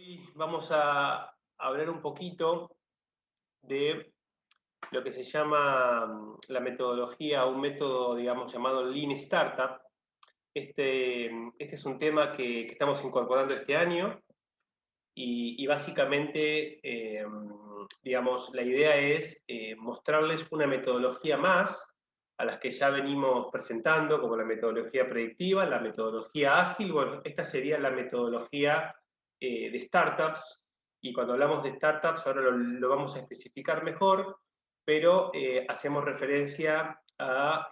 Hoy vamos a hablar un poquito de lo que se llama la metodología, un método, digamos, llamado Lean Startup. Este es un tema que estamos incorporando este año y básicamente, digamos, la idea es mostrarles una metodología más a las que ya venimos presentando, como la metodología predictiva, la metodología ágil. Bueno, esta sería la metodología de startups, y cuando hablamos de startups ahora lo vamos a especificar mejor, pero hacemos referencia a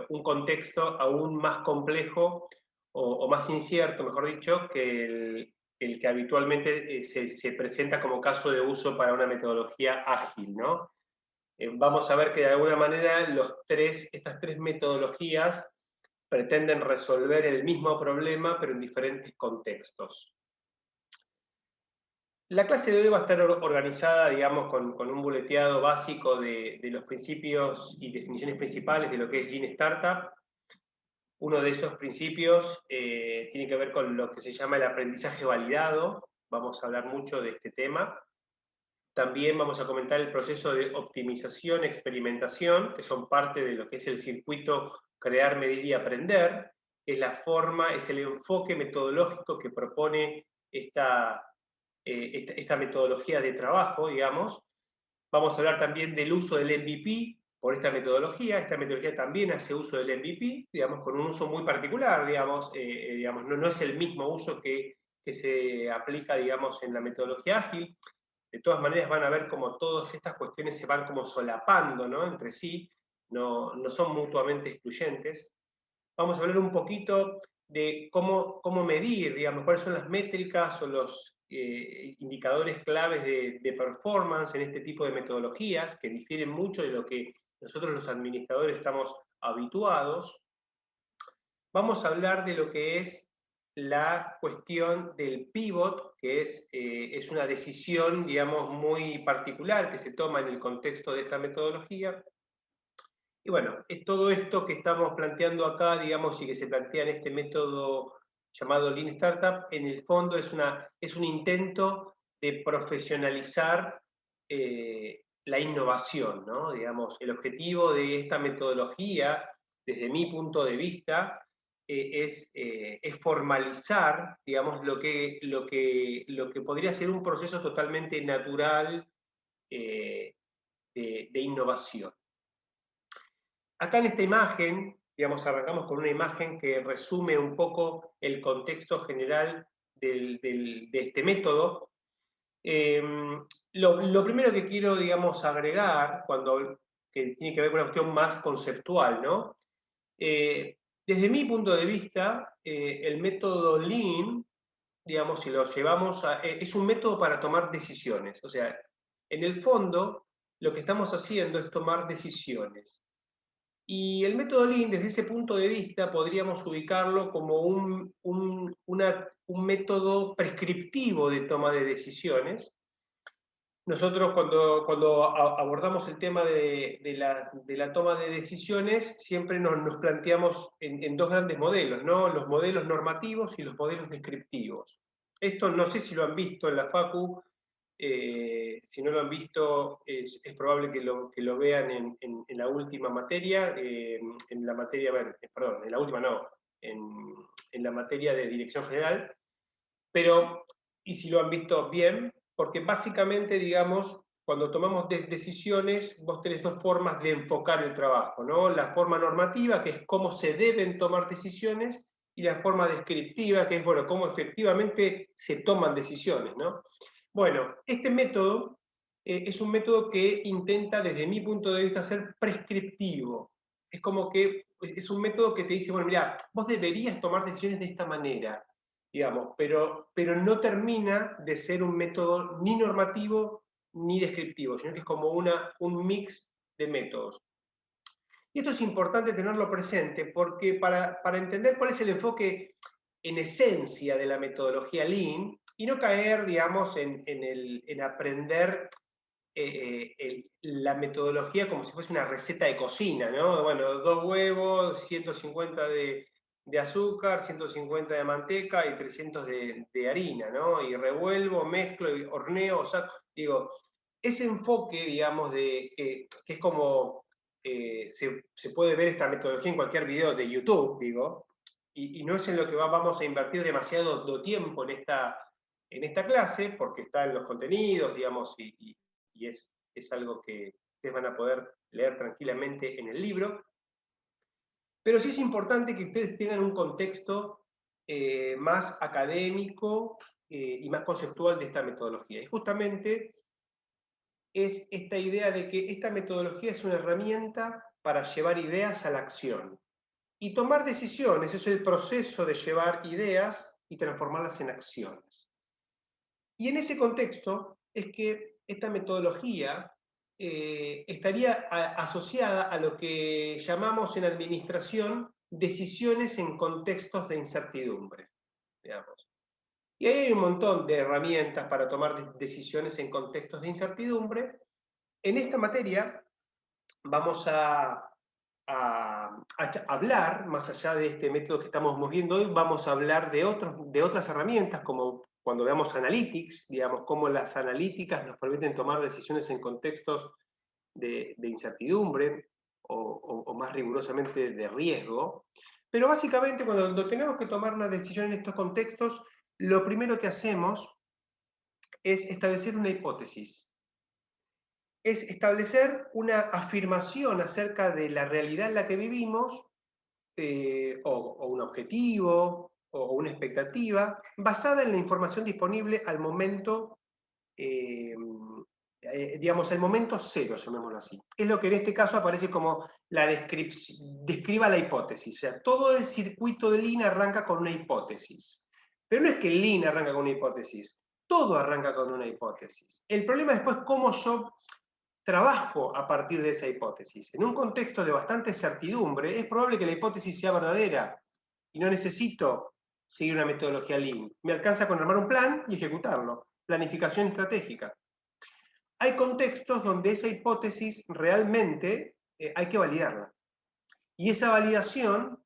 un contexto aún más complejo o más incierto, mejor dicho, que el que habitualmente se presenta como caso de uso para una metodología ágil, ¿no? Vamos a ver que de alguna manera estas tres metodologías pretenden resolver el mismo problema, pero en diferentes contextos. La clase de hoy va a estar organizada, digamos, con un buleteado básico de los principios y definiciones principales de lo que es Lean Startup. Uno de esos principios tiene que ver con lo que se llama el aprendizaje validado. Vamos a hablar mucho de este tema. También vamos a comentar el proceso de optimización, experimentación, que son parte de lo que es el circuito crear, medir y aprender. Es la forma, es el enfoque metodológico que propone esta metodología de trabajo, digamos. Vamos a hablar también del uso del MVP por esta metodología. Esta metodología también hace uso del MVP, digamos, con un uso muy particular, digamos, no es el mismo uso que se aplica, digamos, en la metodología ágil. De todas maneras van a ver cómo todas estas cuestiones se van como solapando, ¿no?, entre sí, no son mutuamente excluyentes. Vamos a hablar un poquito de cómo medir, digamos, cuáles son las métricas o los indicadores claves de performance en este tipo de metodologías, que difieren mucho de lo que nosotros los administradores estamos habituados. Vamos a hablar de lo que es la cuestión del pivot, que es una decisión, digamos, muy particular que se toma en el contexto de esta metodología. Y bueno, es todo esto que estamos planteando acá, digamos, y que se plantea en este método llamado Lean Startup, en el fondo es un intento de profesionalizar la innovación, ¿no? Digamos, el objetivo de esta metodología, desde mi punto de vista, es formalizar, digamos, lo que podría ser un proceso totalmente natural de innovación. Acá en esta imagen, digamos, arrancamos con una imagen que resume un poco el contexto general de este método. Lo primero que quiero, digamos, agregar, que tiene que ver con una cuestión más conceptual, ¿no? Desde mi punto de vista, el método Lean, digamos, si lo llevamos es un método para tomar decisiones. O sea, en el fondo, lo que estamos haciendo es tomar decisiones. Y el método Lean, desde ese punto de vista, podríamos ubicarlo como un método prescriptivo de toma de decisiones. Nosotros cuando abordamos el tema de la toma de decisiones, siempre nos planteamos en dos grandes modelos, ¿no? Los modelos normativos y los modelos descriptivos. Esto no sé si lo han visto en la Facu. Si no lo han visto, es probable que lo vean en la última materia, en la materia, bueno, perdón, en la última no, en la materia de dirección general, pero, y si lo han visto bien, porque básicamente, digamos, cuando tomamos decisiones, vos tenés dos formas de enfocar el trabajo, ¿no? La forma normativa, que es cómo se deben tomar decisiones, y la forma descriptiva, que es, bueno, cómo efectivamente se toman decisiones, ¿no? Bueno, este método es un método que intenta, desde mi punto de vista, ser prescriptivo. Es como que es un método que te dice, bueno, mira, vos deberías tomar decisiones de esta manera, digamos, pero no termina de ser un método ni normativo ni descriptivo, sino que es como un mix de métodos. Y esto es importante tenerlo presente porque para entender cuál es el enfoque en esencia de la metodología Lean y no caer, digamos, en aprender la metodología como si fuese una receta de cocina, ¿no? Bueno, 2 huevos, 150 de de azúcar, 150 de manteca y 300 de harina, ¿no? Y revuelvo, mezclo, y horneo, o sea, digo, ese enfoque, digamos, que es como se puede ver esta metodología en cualquier video de YouTube, digo, y no es en lo que vamos a invertir demasiado tiempo en esta clase, porque está en los contenidos, digamos, y es algo que ustedes van a poder leer tranquilamente en el libro. Pero sí es importante que ustedes tengan un contexto más académico y más conceptual de esta metodología. Y justamente es esta idea de que esta metodología es una herramienta para llevar ideas a la acción. Y tomar decisiones es el proceso de llevar ideas y transformarlas en acciones. Y en ese contexto es que esta metodología estaría asociada a lo que llamamos en administración decisiones en contextos de incertidumbre, digamos. Y ahí hay un montón de herramientas para tomar decisiones en contextos de incertidumbre. En esta materia vamos a hablar, más allá de este método que estamos viendo hoy, vamos a hablar de otras herramientas, como cuando veamos analytics, digamos, cómo las analíticas nos permiten tomar decisiones en contextos de incertidumbre o más rigurosamente de riesgo. Pero básicamente cuando tenemos que tomar una decisión en estos contextos, lo primero que hacemos es establecer una hipótesis. Es establecer una afirmación acerca de la realidad en la que vivimos, o un objetivo, o una expectativa, basada en la información disponible al momento, digamos, al momento cero, llamémoslo así. Es lo que en este caso aparece como la describa la hipótesis. O sea, todo el circuito de Lean arranca con una hipótesis. Pero no es que Lean arranca con una hipótesis, todo arranca con una hipótesis. El problema después es cómo yo trabajo a partir de esa hipótesis. En un contexto de bastante certidumbre, es probable que la hipótesis sea verdadera y no necesito seguir una metodología Lean. Me alcanza con armar un plan y ejecutarlo. Planificación estratégica. Hay contextos donde esa hipótesis realmente hay que validarla. Y esa validación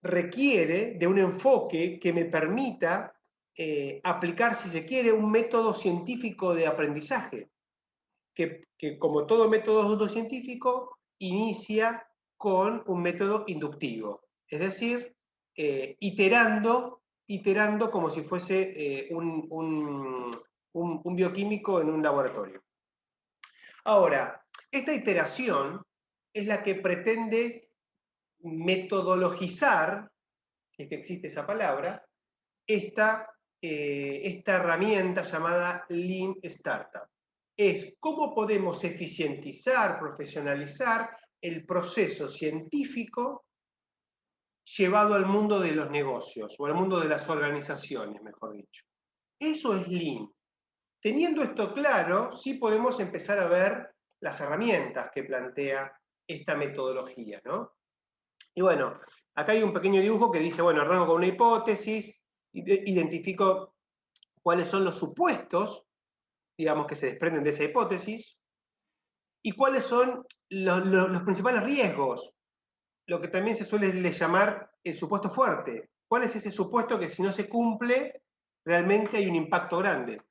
requiere de un enfoque que me permita aplicar, si se quiere, un método científico de aprendizaje. Que como todo método científico, inicia con un método inductivo, es decir, iterando como si fuese un bioquímico en un laboratorio. Ahora, esta iteración es la que pretende metodologizar, si es que existe esa palabra, esta herramienta llamada Lean Startup. Es cómo podemos eficientizar, profesionalizar el proceso científico llevado al mundo de los negocios, o al mundo de las organizaciones, mejor dicho. Eso es Lean. Teniendo esto claro, sí podemos empezar a ver las herramientas que plantea esta metodología, ¿no? Y bueno, acá hay un pequeño dibujo que dice, bueno, arranco con una hipótesis, identifico cuáles son los supuestos, digamos, que se desprenden de esa hipótesis, y cuáles son los principales riesgos, lo que también se suele llamar el supuesto fuerte. ¿Cuál es ese supuesto que si no se cumple, realmente hay un impacto grande?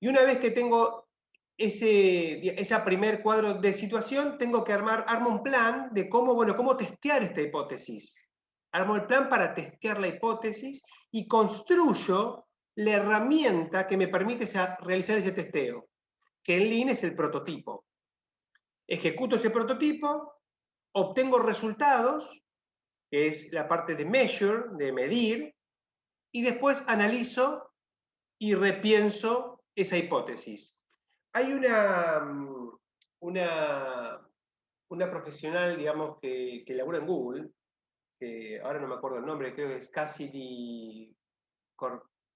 Y una vez que tengo ese primer cuadro de situación, tengo que armo un plan de cómo testear esta hipótesis. Armo el plan para testear la hipótesis y construyo la herramienta que me permite realizar ese testeo, que en Lean es el prototipo. Ejecuto ese prototipo, obtengo resultados, que es la parte de measure, de medir, y después analizo y repienso esa hipótesis. Hay una profesional, digamos, que labura en Google, que ahora no me acuerdo el nombre, creo que es Cassidy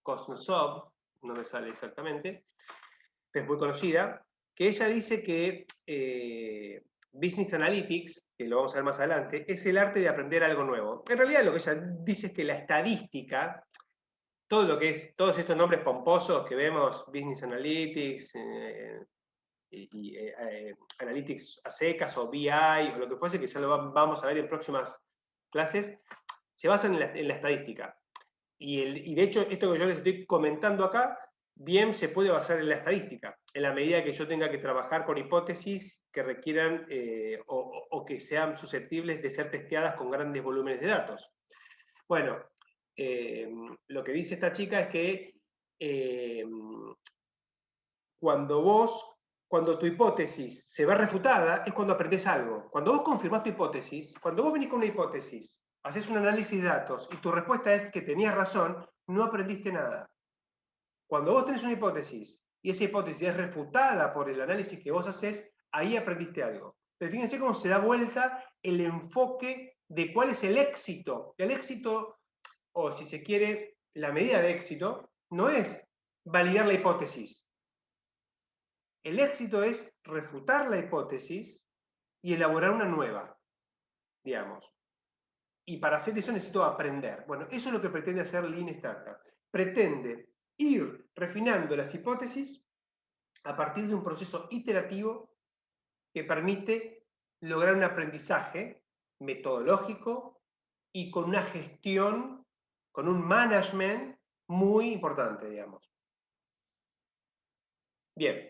Kuznetsov, no me sale exactamente, es muy conocida, que ella dice que Business Analytics, que lo vamos a ver más adelante, es el arte de aprender algo nuevo. En realidad lo que ella dice es que la estadística, todo lo que es, todos estos nombres pomposos que vemos, Business Analytics, Analytics a secas o BI o lo que fuese, que ya lo vamos a ver en próximas clases se basan en la estadística. Y de hecho, esto que yo les estoy comentando acá, bien se puede basar en la estadística, en la medida que yo tenga que trabajar con hipótesis que requieran o que sean susceptibles de ser testeadas con grandes volúmenes de datos. Bueno, lo que dice esta chica es que cuando tu hipótesis se ve refutada, es cuando aprendes algo. Cuando vos confirmás tu hipótesis, cuando vos venís con una hipótesis, haces un análisis de datos y tu respuesta es que tenías razón, no aprendiste nada. Cuando vos tenés una hipótesis y esa hipótesis es refutada por el análisis que vos haces, ahí aprendiste algo. Entonces, fíjense cómo se da vuelta el enfoque de cuál es el éxito. El éxito, o si se quiere, la medida de éxito, no es validar la hipótesis. El éxito es refutar la hipótesis y elaborar una nueva, digamos. Y para hacer eso necesito aprender. Bueno, eso es lo que pretende hacer Lean Startup. Pretende ir refinando las hipótesis a partir de un proceso iterativo que permite lograr un aprendizaje metodológico y con una gestión, con un management muy importante, digamos. Bien.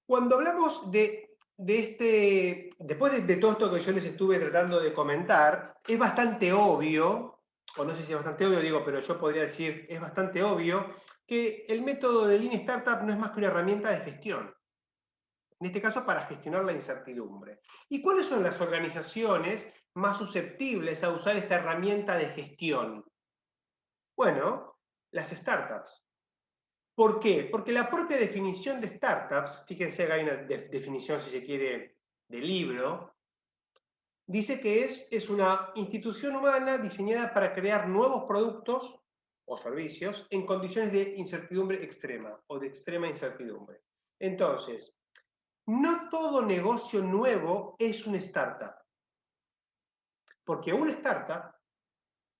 Cuando hablamos después de todo esto que yo les estuve tratando de comentar, es bastante obvio, o no sé si es bastante obvio, digo, pero yo podría decir, es bastante obvio, que el método de Lean Startup no es más que una herramienta de gestión. En este caso, para gestionar la incertidumbre. ¿Y cuáles son las organizaciones más susceptibles a usar esta herramienta de gestión? Bueno, las startups. ¿Por qué? Porque la propia definición de startups, fíjense que hay una definición, si se quiere, de libro, dice que es una institución humana diseñada para crear nuevos productos o servicios en condiciones de incertidumbre extrema o de extrema incertidumbre. Entonces, no todo negocio nuevo es una startup, porque una startup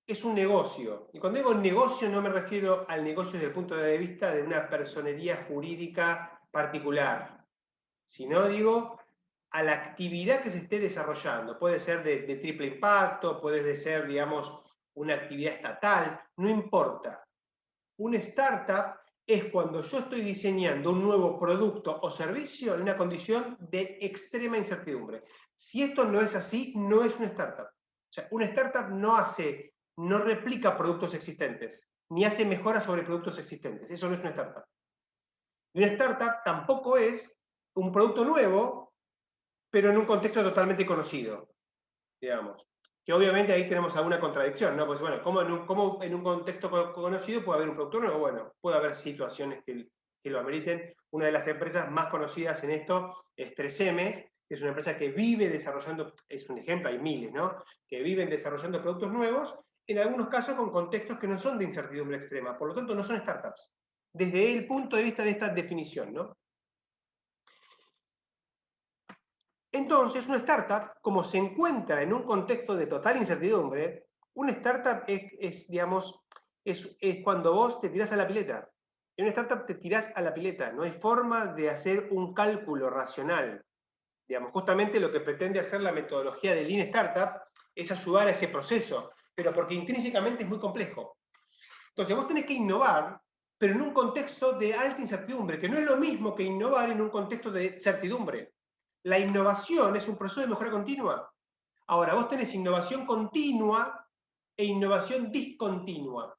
es un negocio. Y cuando digo negocio no me refiero al negocio desde el punto de vista de una personería jurídica particular, sino digo a la actividad que se esté desarrollando. Puede ser de triple impacto, puede ser, digamos, una actividad estatal, no importa. Una startup es cuando yo estoy diseñando un nuevo producto o servicio en una condición de extrema incertidumbre. Si esto no es así, no es una startup. O sea, una startup no replica productos existentes, ni hace mejoras sobre productos existentes. Eso no es una startup. Y una startup tampoco es un producto nuevo, pero en un contexto totalmente conocido, digamos. Que obviamente ahí tenemos alguna contradicción, ¿no? Pues bueno, ¿cómo en un contexto conocido puede haber un producto nuevo? Bueno, puede haber situaciones que lo ameriten. Una de las empresas más conocidas en esto es 3M, que es una empresa que vive desarrollando, es un ejemplo, hay miles, ¿no? Que viven desarrollando productos nuevos, en algunos casos con contextos que no son de incertidumbre extrema, por lo tanto no son startups, desde el punto de vista de esta definición, ¿no? Entonces, una startup, como se encuentra en un contexto de total incertidumbre, una startup digamos, es cuando vos te tirás a la pileta. En una startup te tirás a la pileta, no hay forma de hacer un cálculo racional. Digamos, justamente lo que pretende hacer la metodología de Lean Startup es ayudar a ese proceso, pero porque intrínsecamente es muy complejo. Entonces, vos tenés que innovar, pero en un contexto de alta incertidumbre, que no es lo mismo que innovar en un contexto de certidumbre. La innovación es un proceso de mejora continua. Ahora, vos tenés innovación continua e innovación discontinua.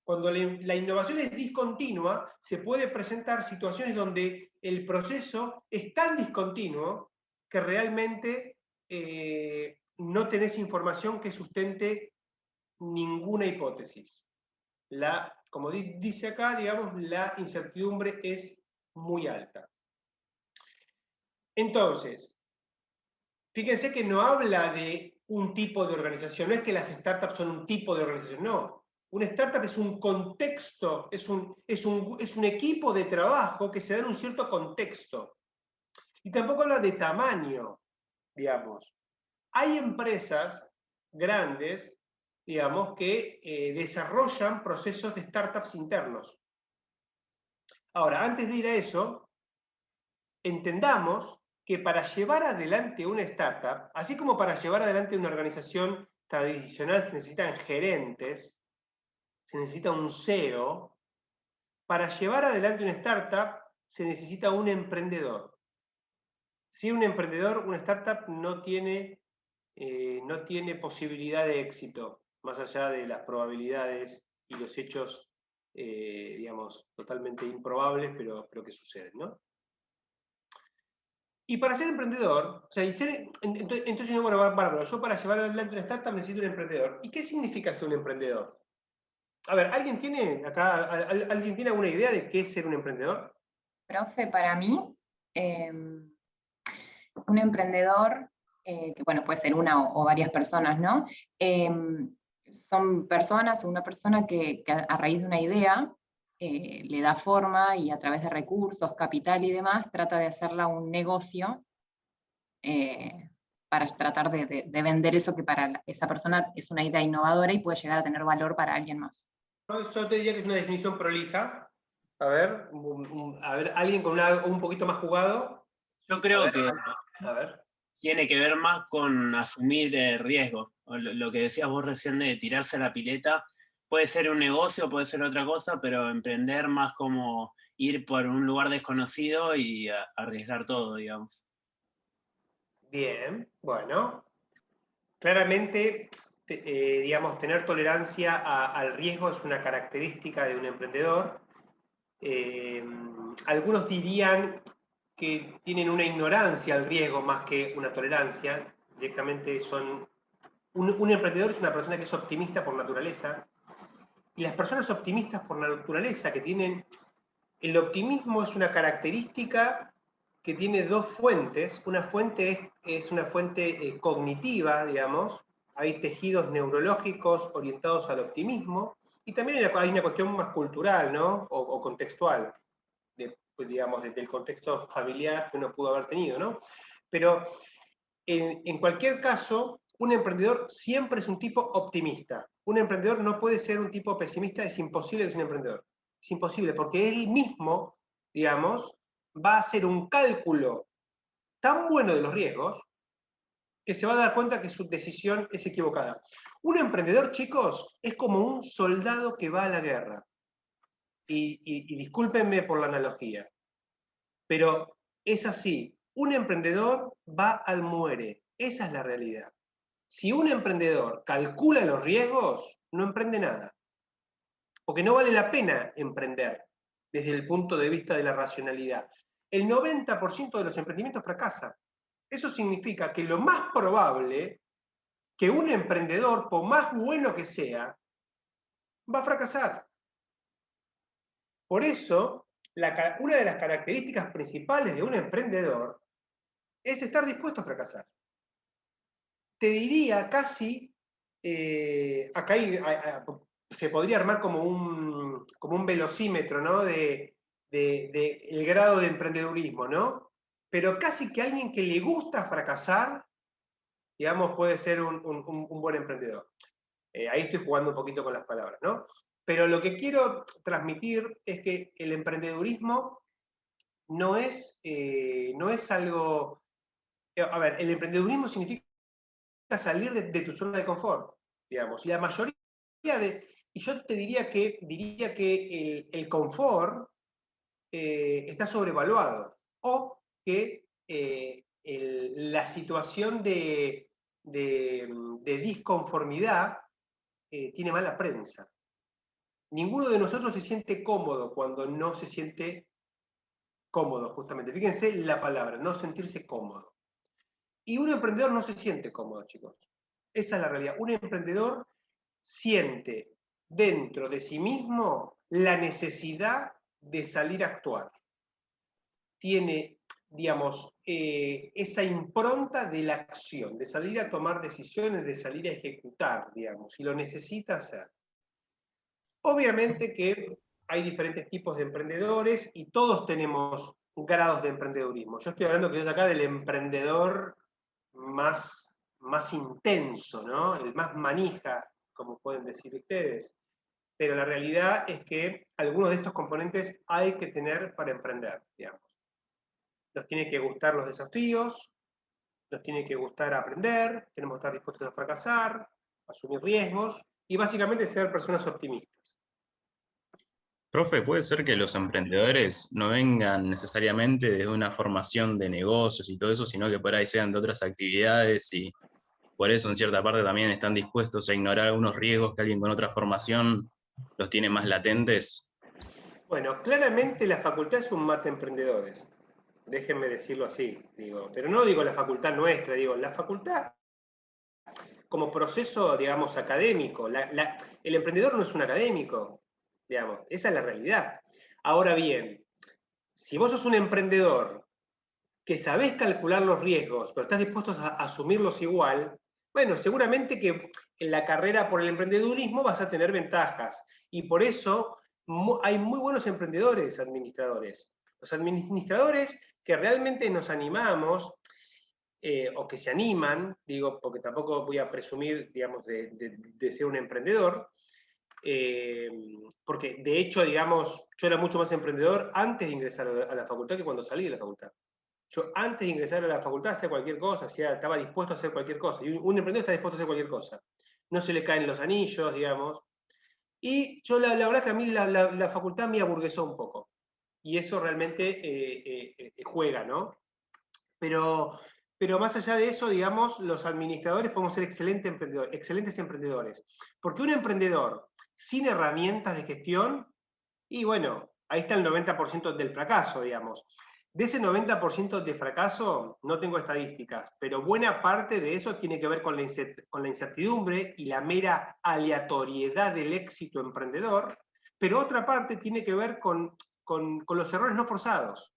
Cuando la innovación es discontinua, se puede presentar situaciones donde el proceso es tan discontinuo que realmente no tenés información que sustente ninguna hipótesis. Como dice acá, digamos, la incertidumbre es muy alta. Entonces, fíjense que no habla de un tipo de organización, no es que las startups son un tipo de organización, no. Una startup es un contexto, es un equipo de trabajo que se da en un cierto contexto. Y tampoco habla de tamaño, digamos. Hay empresas grandes, digamos, que desarrollan procesos de startups internos. Ahora, antes de ir a eso, entendamos que para llevar adelante una startup, así como para llevar adelante una organización tradicional se necesitan gerentes, se necesita un CEO, para llevar adelante una startup se necesita un emprendedor. Si un emprendedor, una startup no tiene posibilidad de éxito, más allá de las probabilidades y los hechos, digamos, totalmente improbables, pero que suceden, ¿no? Y para ser emprendedor, o sea, entonces, bueno, bárbaro, yo para llevar adelante una startup necesito un emprendedor. ¿Y qué significa ser un emprendedor? A ver, ¿alguien tiene alguien tiene alguna idea de qué es ser un emprendedor? Profe, para mí, un emprendedor, que bueno, puede ser una o varias personas, ¿no? Son personas o una persona que a raíz de una idea le da forma y a través de recursos, capital y demás, trata de hacerla un negocio para tratar de vender eso que para esa persona es una idea innovadora y puede llegar a tener valor para alguien más. Yo te diría que es una definición prolija. A ver, alguien con un poquito más jugado. Yo creo que A ver. tiene que ver más con asumir riesgo. Lo que decías vos recién de tirarse a la pileta, puede ser un negocio, puede ser otra cosa, pero emprender más como ir por un lugar desconocido y arriesgar todo, digamos. Bien, bueno. Claramente, digamos, tener tolerancia al riesgo es una característica de un emprendedor. Algunos dirían que tienen una ignorancia al riesgo más que una tolerancia. Directamente son... Un emprendedor es una persona que es optimista por naturaleza. Y las personas optimistas por naturaleza que tienen... El optimismo es una característica que tiene dos fuentes. Una fuente es una fuente cognitiva, digamos. Hay tejidos neurológicos orientados al optimismo. Y también hay una cuestión más cultural, ¿no? O contextual, pues, digamos, desde el contexto familiar que uno pudo haber tenido, ¿no? Pero en cualquier caso, un emprendedor siempre es un tipo optimista. Un emprendedor no puede ser un tipo pesimista, es imposible que sea un emprendedor. Es imposible, porque él mismo, digamos, va a hacer un cálculo tan bueno de los riesgos que se va a dar cuenta que su decisión es equivocada. Un emprendedor, chicos, es como un soldado que va a la guerra. Y discúlpenme por la analogía, pero es así. Un emprendedor va al muere. Esa es la realidad. Si un emprendedor calcula los riesgos, no emprende nada. Porque no vale la pena emprender desde el punto de vista de la racionalidad. El 90% de los emprendimientos fracasa. Eso significa que lo más probable que un emprendedor, por más bueno que sea, va a fracasar. Por eso, una de las características principales de un emprendedor es estar dispuesto a fracasar. Te diría casi, acá se podría armar como un velocímetro, ¿no? De el grado de emprendedurismo, ¿no? Pero casi que alguien que le gusta fracasar, digamos, puede ser un buen emprendedor. Ahí estoy jugando un poquito con las palabras, ¿no? Pero lo que quiero transmitir es que el emprendedurismo no es algo... A ver, el emprendedurismo significa salir de tu zona de confort, digamos. Y la mayoría y yo te diría que el confort está sobrevaluado, o que la situación de disconformidad tiene mala prensa. Ninguno de nosotros se siente cómodo cuando no se siente cómodo, justamente. Fíjense la palabra, no sentirse cómodo. Y un emprendedor no se siente cómodo, chicos. Esa es la realidad. Un emprendedor siente dentro de sí mismo la necesidad de salir a actuar. Tiene, digamos, esa impronta de la acción, de salir a tomar decisiones, de salir a ejecutar, digamos, y lo necesita hacer. Obviamente que hay diferentes tipos de emprendedores y todos tenemos grados de emprendedurismo. Yo estoy hablando que es acá del emprendedor más intenso, ¿no? El más manija, como pueden decir ustedes. Pero la realidad es que algunos de estos componentes hay que tener para emprender, digamos. nos tiene que gustar los desafíos, nos tiene que gustar aprender, tenemos que estar dispuestos a fracasar, asumir riesgos y básicamente ser personas optimistas. Profe, ¿puede ser que los emprendedores no vengan necesariamente desde una formación de negocios y todo eso, sino que por ahí sean de otras actividades y por eso en cierta parte también están dispuestos a ignorar algunos riesgos que alguien con otra formación los tiene más latentes? Bueno, claramente la facultad es un mate de emprendedores, déjenme decirlo así, digo, pero no digo la facultad nuestra, digo la facultad como proceso, digamos, académico. El emprendedor no es un académico, digamos, esa es la realidad. Ahora bien, si vos sos un emprendedor que sabés calcular los riesgos, pero estás dispuesto a asumirlos igual, bueno, seguramente que en la carrera por el emprendedurismo vas a tener ventajas. Y por eso hay muy buenos emprendedores, administradores. Los administradores que realmente nos animamos, o que se animan, digo, porque tampoco voy a presumir, digamos, de ser un emprendedor, porque de hecho, digamos, yo era mucho más emprendedor antes de ingresar a la facultad que cuando salí de la facultad. Yo antes de ingresar a la facultad hacía cualquier cosa, estaba dispuesto a hacer cualquier cosa. Y un emprendedor está dispuesto a hacer cualquier cosa. No se le caen los anillos, digamos. Y yo la verdad que a mí la facultad me aburguesó un poco. Y eso realmente juega, ¿no? Pero más allá de eso, digamos, los administradores podemos ser excelentes emprendedores. Porque un emprendedor sin herramientas de gestión, y bueno, ahí está el 90% del fracaso, digamos. De ese 90% de fracaso, no tengo estadísticas, pero buena parte de eso tiene que ver con la incertidumbre y la mera aleatoriedad del éxito emprendedor, pero otra parte tiene que ver con los errores no forzados.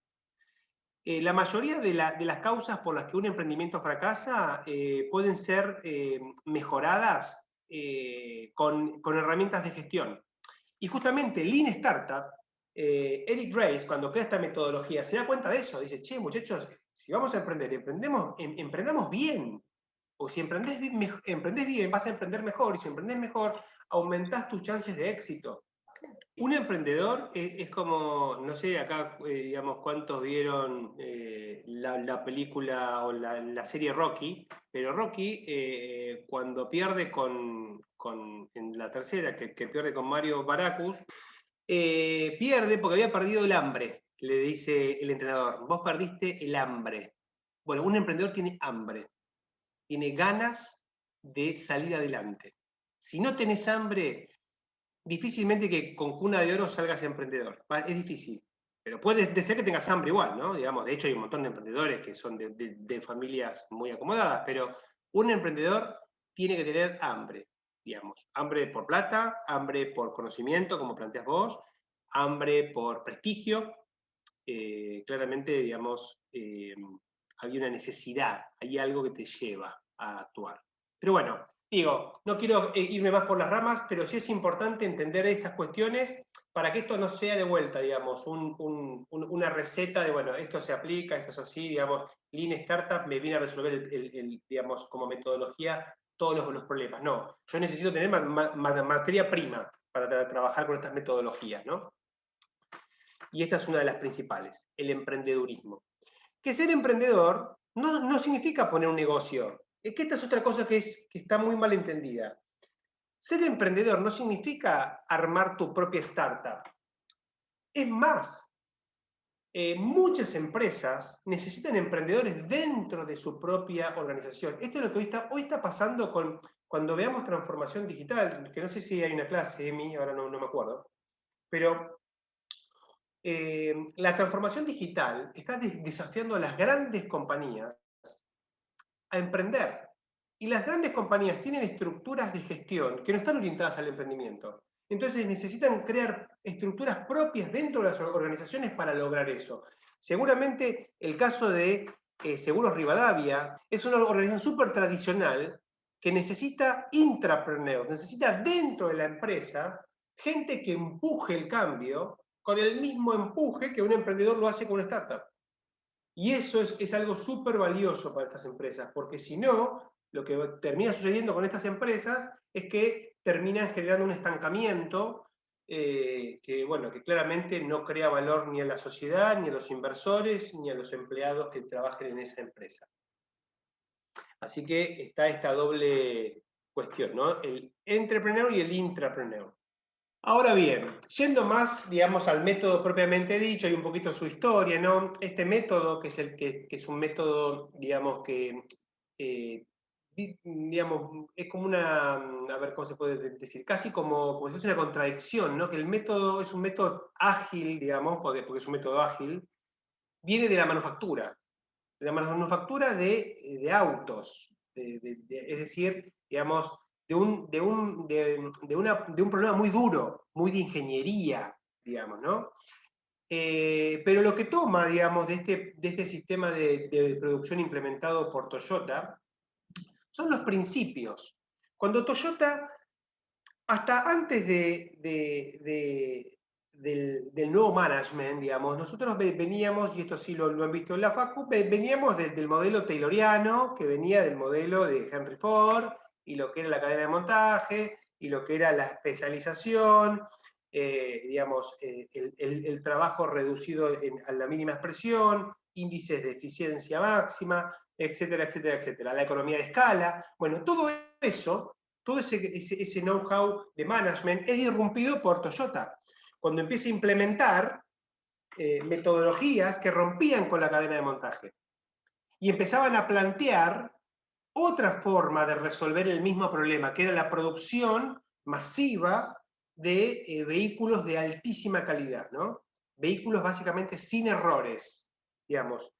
La mayoría de las causas por las que un emprendimiento fracasa pueden ser mejoradas con herramientas de gestión. Y justamente Lean Startup, Eric Ries, cuando crea esta metodología, se da cuenta de eso. Dice, che, muchachos, si vamos a emprender, emprendamos bien. O si emprendés bien, vas a emprender mejor. Y si emprendés mejor, aumentás tus chances de éxito. Un emprendedor es como, no sé, acá, digamos, cuántos vieron la película o la serie Rocky, pero Rocky, cuando pierde en la tercera, que pierde con Mario Baracus, pierde porque había perdido el hambre, le dice el entrenador. Vos perdiste el hambre. Bueno, un emprendedor tiene hambre, tiene ganas de salir adelante. Si no tenés hambre, difícilmente que con cuna de oro salgas emprendedor. Es difícil. Pero puede ser que tengas hambre igual, ¿no? Digamos, de hecho hay un montón de emprendedores que son de familias muy acomodadas, pero un emprendedor tiene que tener hambre, digamos. Hambre por plata, hambre por conocimiento, como planteas vos, hambre por prestigio. Claramente, digamos, hay una necesidad, hay algo que te lleva a actuar. Pero bueno, digo, no quiero irme más por las ramas, pero sí es importante entender estas cuestiones para que esto no sea de vuelta, digamos, una receta de, bueno, esto se aplica, esto es así, digamos, Lean Startup me viene a resolver, digamos, como metodología todos los problemas. No, yo necesito tener materia prima para trabajar con estas metodologías, ¿no? Y esta es una de las principales, el emprendedurismo. Que ser emprendedor no significa poner un negocio. Es que esta es otra cosa que está muy mal entendida. Ser emprendedor no significa armar tu propia startup. Es más, muchas empresas necesitan emprendedores dentro de su propia organización. Esto es lo que hoy está pasando cuando veamos transformación digital, que no sé si hay una clase, Emi, ahora no me acuerdo, pero la transformación digital está desafiando a las grandes compañías a emprender. Y las grandes compañías tienen estructuras de gestión que no están orientadas al emprendimiento. Entonces necesitan crear estructuras propias dentro de las organizaciones para lograr eso. Seguramente el caso de Seguros Rivadavia es una organización súper tradicional que necesita intrapreneurs, necesita dentro de la empresa gente que empuje el cambio con el mismo empuje que un emprendedor lo hace con una startup. Y eso es algo súper valioso para estas empresas, porque si no, lo que termina sucediendo con estas empresas es que terminan generando un estancamiento que claramente no crea valor ni a la sociedad, ni a los inversores, ni a los empleados que trabajen en esa empresa. Así que está esta doble cuestión, ¿no? El entrepreneur y el intrapreneur. Ahora bien, yendo más, digamos, al método propiamente dicho y un poquito su historia, ¿no? Este método, que es un método, digamos, digamos, es como una, a ver cómo se puede decir, casi como si fuese una contradicción, ¿no? Que el método es un método ágil, digamos, porque es un método ágil, viene de la manufactura de autos, es decir, digamos, de un problema muy duro, muy de ingeniería, digamos, ¿no? Pero lo que toma, digamos, de este sistema de producción implementado por Toyota son los principios. Cuando Toyota, hasta antes del nuevo management, digamos, nosotros veníamos, y esto sí lo han visto en la Facu, veníamos del modelo tayloriano, que venía del modelo de Henry Ford, y lo que era la cadena de montaje, y lo que era la especialización, digamos, el trabajo reducido a la mínima expresión, índices de eficiencia máxima, etcétera, etcétera, etcétera. La economía de escala, bueno, todo eso, todo ese know-how de management es irrumpido por Toyota. Cuando empieza a implementar metodologías que rompían con la cadena de montaje y empezaban a plantear otra forma de resolver el mismo problema, que era la producción masiva de vehículos de altísima calidad, ¿no? Vehículos básicamente sin errores, digamos.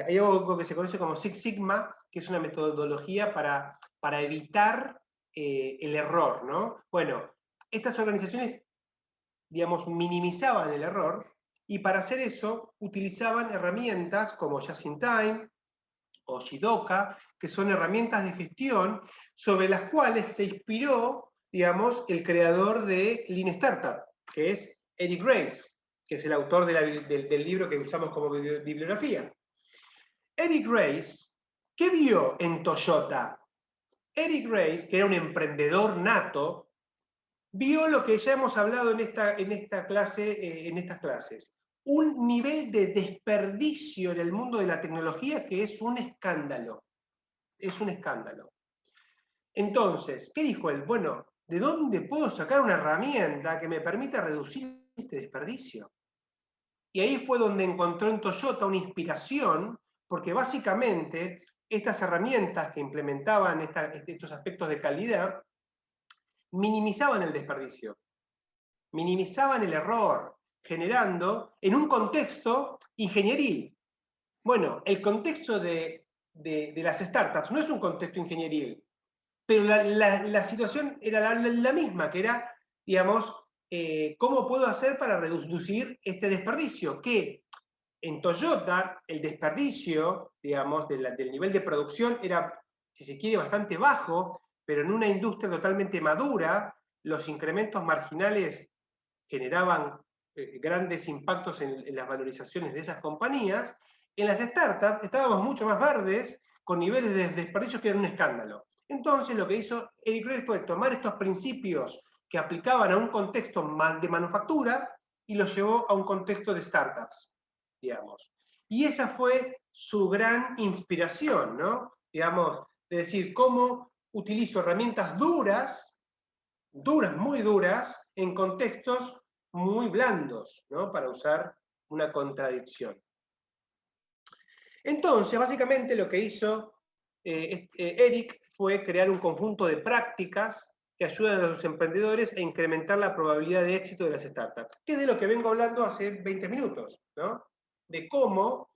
Hay algo que se conoce como Six Sigma, que es una metodología para evitar el error, ¿no? Bueno, estas organizaciones, digamos, minimizaban el error y para hacer eso utilizaban herramientas como Just in Time o Jidoka, que son herramientas de gestión sobre las cuales se inspiró, digamos, el creador de Lean Startup, que es Eric Ries, que es el autor del libro que usamos como bibliografía. Eric Ries, ¿qué vio en Toyota? Eric Ries, que era un emprendedor nato, vio lo que ya hemos hablado en estas clases, un nivel de desperdicio en el mundo de la tecnología que es un escándalo. Es un escándalo. Entonces, ¿qué dijo él? Bueno, ¿de dónde puedo sacar una herramienta que me permita reducir este desperdicio? Y ahí fue donde encontró en Toyota una inspiración, porque básicamente estas herramientas que implementaban estos aspectos de calidad minimizaban el desperdicio, minimizaban el error, generando en un contexto ingenieril. Bueno, el contexto de las startups no es un contexto ingenieril, pero la situación era la misma, que era, digamos, ¿cómo puedo hacer para reducir este desperdicio? Que en Toyota el desperdicio, digamos, del nivel de producción era, si se quiere, bastante bajo, pero en una industria totalmente madura, los incrementos marginales generaban grandes impactos en las valorizaciones de esas compañías. En las startups estábamos mucho más verdes, con niveles de desperdicio que eran un escándalo. Entonces lo que hizo Eric Ries fue tomar estos principios que aplicaban a un contexto de manufactura y los llevó a un contexto de startups, digamos. Y esa fue su gran inspiración, ¿no? Digamos, de decir, cómo utilizo herramientas duras, muy duras, en contextos muy blandos, ¿no? Para usar una contradicción. Entonces, básicamente lo que hizo Eric fue crear un conjunto de prácticas que ayudan a los emprendedores a incrementar la probabilidad de éxito de las startups, que es de lo que vengo hablando hace 20 minutos, ¿no? De cómo,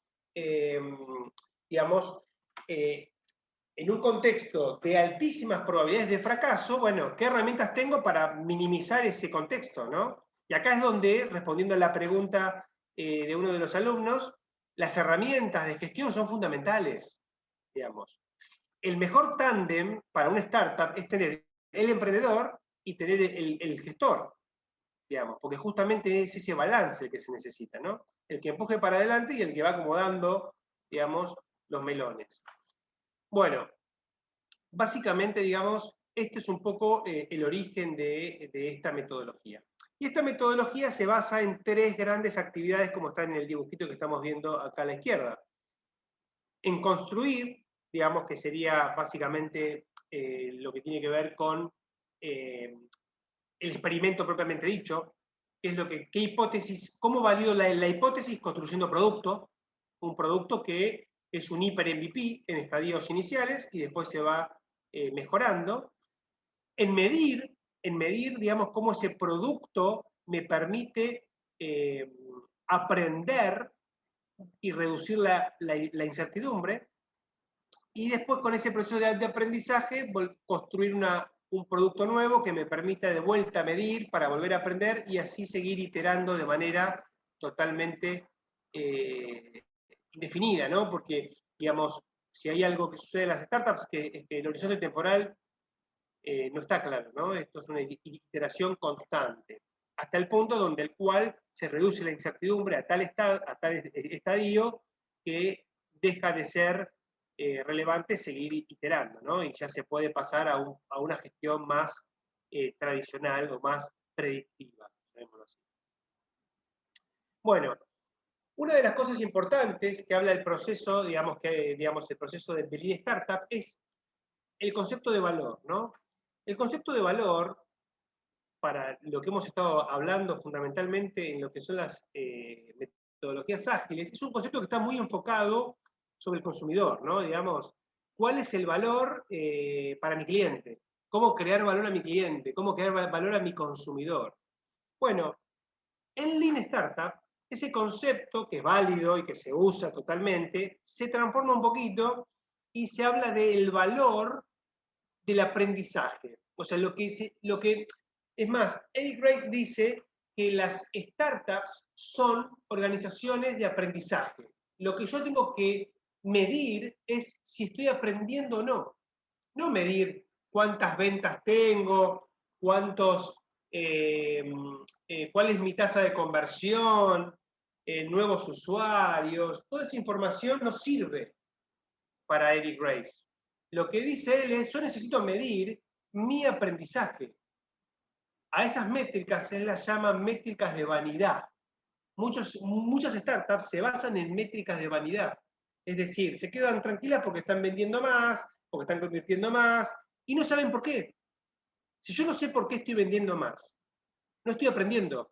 digamos, en un contexto de altísimas probabilidades de fracaso, bueno, ¿qué herramientas tengo para minimizar ese contexto, ¿no? Y acá es donde, respondiendo a la pregunta de uno de los alumnos, las herramientas de gestión son fundamentales, digamos. El mejor tándem para una startup es tener el emprendedor y tener el gestor, digamos, porque justamente es ese balance el que se necesita, ¿no? El que empuje para adelante y el que va acomodando, digamos, los melones. Bueno, básicamente, digamos, este es un poco el origen de esta metodología. Y esta metodología se basa en 3 grandes actividades, como está en el dibujito que estamos viendo acá a la izquierda. En construir, digamos que sería básicamente lo que tiene que ver con el experimento propiamente dicho, qué hipótesis, cómo valido la hipótesis construyendo producto, un producto que es un hiper MVP en estadios iniciales y después se va mejorando. En medir, digamos, cómo ese producto me permite aprender y reducir la incertidumbre, y después con ese proceso de aprendizaje construir un producto nuevo que me permita de vuelta medir para volver a aprender y así seguir iterando de manera totalmente indefinida, ¿no? Porque, digamos, si hay algo que sucede en las startups, que el horizonte temporal no está claro, ¿no? Esto es una iteración constante, hasta el punto donde el cual se reduce la incertidumbre a tal estadio que deja de ser relevante seguir iterando, ¿no? Y ya se puede pasar a una gestión más tradicional o más predictiva, llamémoslo así. Bueno, una de las cosas importantes que habla el proceso, digamos, el proceso de Lean Startup es el concepto de valor, ¿no? El concepto de valor, para lo que hemos estado hablando fundamentalmente en lo que son las metodologías ágiles, es un concepto que está muy enfocado sobre el consumidor, ¿no? Digamos, ¿cuál es el valor para mi cliente? ¿Cómo crear valor a mi cliente? ¿Cómo crear valor a mi consumidor? Bueno, en Lean Startup, ese concepto, que es válido y que se usa totalmente, se transforma un poquito y se habla del valor del aprendizaje. O sea, es más, Eric Ries dice que las startups son organizaciones de aprendizaje. Lo que yo tengo que medir es si estoy aprendiendo o no. No medir cuántas ventas tengo, cuál es mi tasa de conversión, nuevos usuarios. Toda esa información no sirve para Eric Ries. Lo que dice él es, yo necesito medir mi aprendizaje. A esas métricas él las llama métricas de vanidad. Muchas startups se basan en métricas de vanidad. Es decir, se quedan tranquilas porque están vendiendo más, porque están convirtiendo más, y no saben por qué. Si yo no sé por qué estoy vendiendo más, no estoy aprendiendo.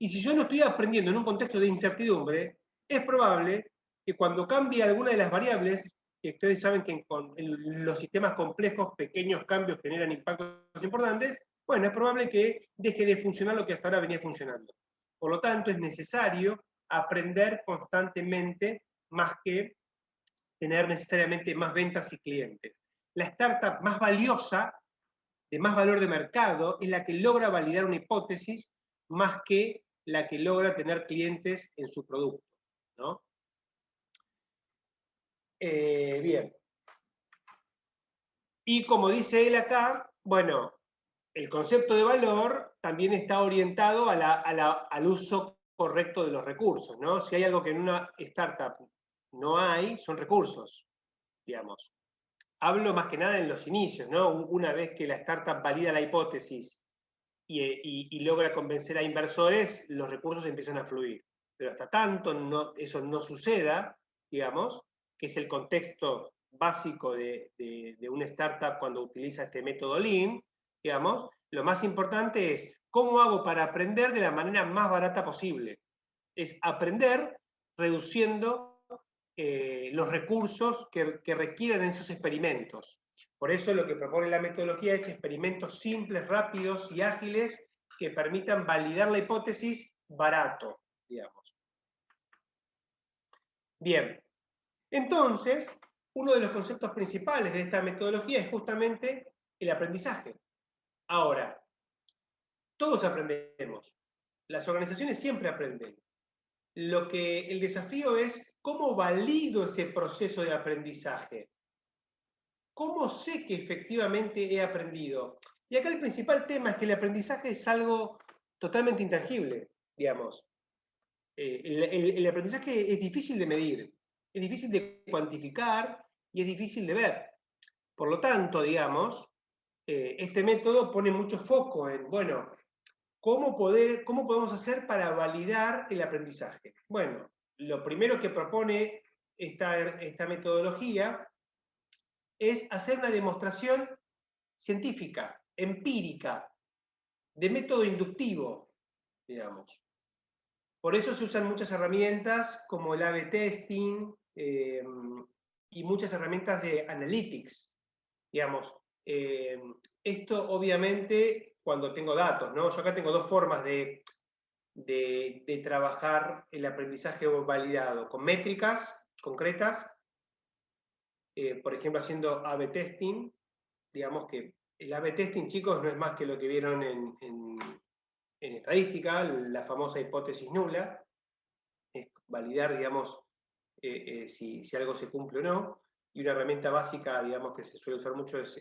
Y si yo no estoy aprendiendo en un contexto de incertidumbre, es probable que cuando cambie alguna de las variables, que ustedes saben que en los sistemas complejos, pequeños cambios generan impactos importantes, bueno, es probable que deje de funcionar lo que hasta ahora venía funcionando. Por lo tanto, es necesario aprender constantemente más que tener necesariamente más ventas y clientes. La startup más valiosa, de más valor de mercado, es la que logra validar una hipótesis más que la que logra tener clientes en su producto, ¿no? Bien. Y como dice él acá, bueno, el concepto de valor también está orientado al uso correcto de los recursos, ¿no? Si hay algo que en una startup no hay, son recursos, digamos. Hablo más que nada en los inicios, ¿no? Una vez que la startup valida la hipótesis y logra convencer a inversores, los recursos empiezan a fluir. Pero hasta tanto eso no suceda, digamos, que es el contexto básico de una startup cuando utiliza este método Lean, digamos, lo más importante es cómo hago para aprender de la manera más barata posible. Es aprender reduciendo los recursos que requieren esos experimentos. Por eso lo que propone la metodología es experimentos simples, rápidos y ágiles que permitan validar la hipótesis barato, digamos. Bien, entonces, uno de los conceptos principales de esta metodología es justamente el aprendizaje. Ahora, todos aprendemos. Las organizaciones siempre aprenden. El desafío es cómo valido ese proceso de aprendizaje. ¿Cómo sé que efectivamente he aprendido? Y acá el principal tema es que el aprendizaje es algo totalmente intangible, digamos. El aprendizaje es difícil de medir, es difícil de cuantificar y es difícil de ver. Por lo tanto, digamos, este método pone mucho foco en, bueno, ¿cómo podemos hacer para validar el aprendizaje? Bueno, lo primero que propone esta metodología es hacer una demostración científica, empírica, de método inductivo, digamos. Por eso se usan muchas herramientas como el A/B testing y muchas herramientas de analytics, digamos. Esto obviamente cuando tengo datos, ¿no? Yo acá tengo dos formas de trabajar el aprendizaje validado, con métricas concretas, por ejemplo haciendo A/B testing, digamos que el A/B testing, chicos, no es más que lo que vieron en estadística, la famosa hipótesis nula, es validar, digamos, si algo se cumple o no, y una herramienta básica, digamos, que se suele usar mucho es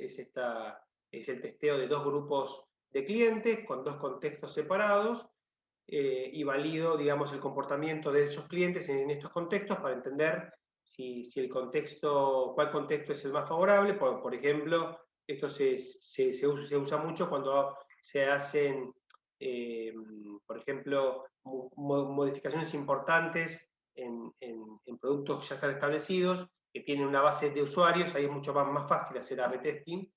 el testeo de dos grupos de clientes con dos contextos separados, y valido, digamos, el comportamiento de esos clientes en estos contextos para entender cuál contexto es el más favorable. Por ejemplo, esto se usa mucho cuando se hacen, por ejemplo, modificaciones importantes en productos que ya están establecidos, que tienen una base de usuarios. Ahí es mucho más fácil hacer A/B testing,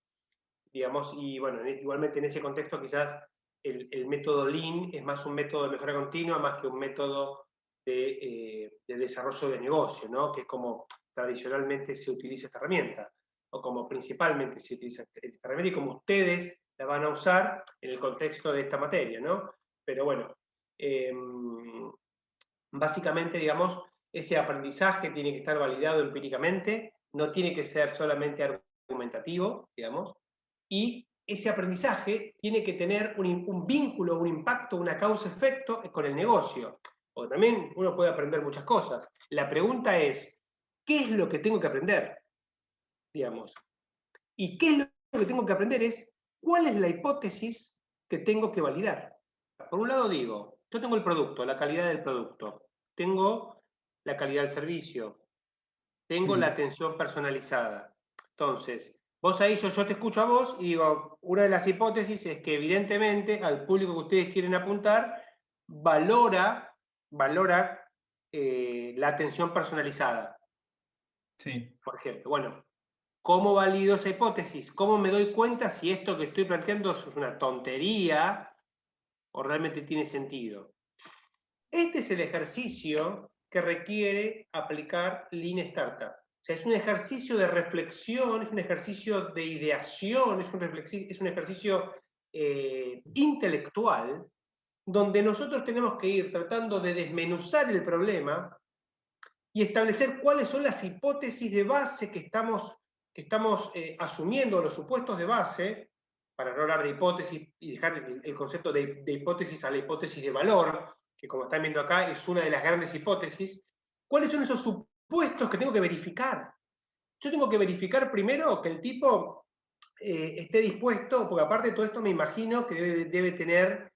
digamos, y bueno, igualmente en ese contexto quizás el método Lean es más un método de mejora continua, más que un método de desarrollo de negocio, ¿no? Que es como tradicionalmente se utiliza esta herramienta, o como principalmente se utiliza esta herramienta, y como ustedes la van a usar en el contexto de esta materia, ¿no? Pero bueno, básicamente, digamos, ese aprendizaje tiene que estar validado empíricamente, no tiene que ser solamente argumentativo, digamos, y ese aprendizaje tiene que tener un vínculo, un impacto, una causa-efecto con el negocio. Porque también uno puede aprender muchas cosas. La pregunta es, ¿qué es lo que tengo que aprender? Digamos. ¿Y qué es lo que tengo que aprender? Es, ¿cuál es la hipótesis que tengo que validar? Por un lado digo, yo tengo el producto, la calidad del producto, tengo la calidad del servicio, tengo la atención personalizada. Entonces, vos ahí, yo te escucho a vos y digo, una de las hipótesis es que evidentemente al público que ustedes quieren apuntar valora la atención personalizada. Sí. Por ejemplo, bueno, ¿cómo valido esa hipótesis? ¿Cómo me doy cuenta si esto que estoy planteando es una tontería o realmente tiene sentido? Este es el ejercicio que requiere aplicar Lean Startup. O sea, es un ejercicio de reflexión, es un ejercicio de ideación, es un ejercicio intelectual, donde nosotros tenemos que ir tratando de desmenuzar el problema y establecer cuáles son las hipótesis de base que estamos asumiendo, los supuestos de base, para no hablar de hipótesis y dejar el concepto de hipótesis a la hipótesis de valor, que como están viendo acá es una de las grandes hipótesis. ¿Cuáles son esos supuestos que tengo que verificar? Yo tengo que verificar primero que el tipo esté dispuesto, porque aparte de todo esto me imagino que debe tener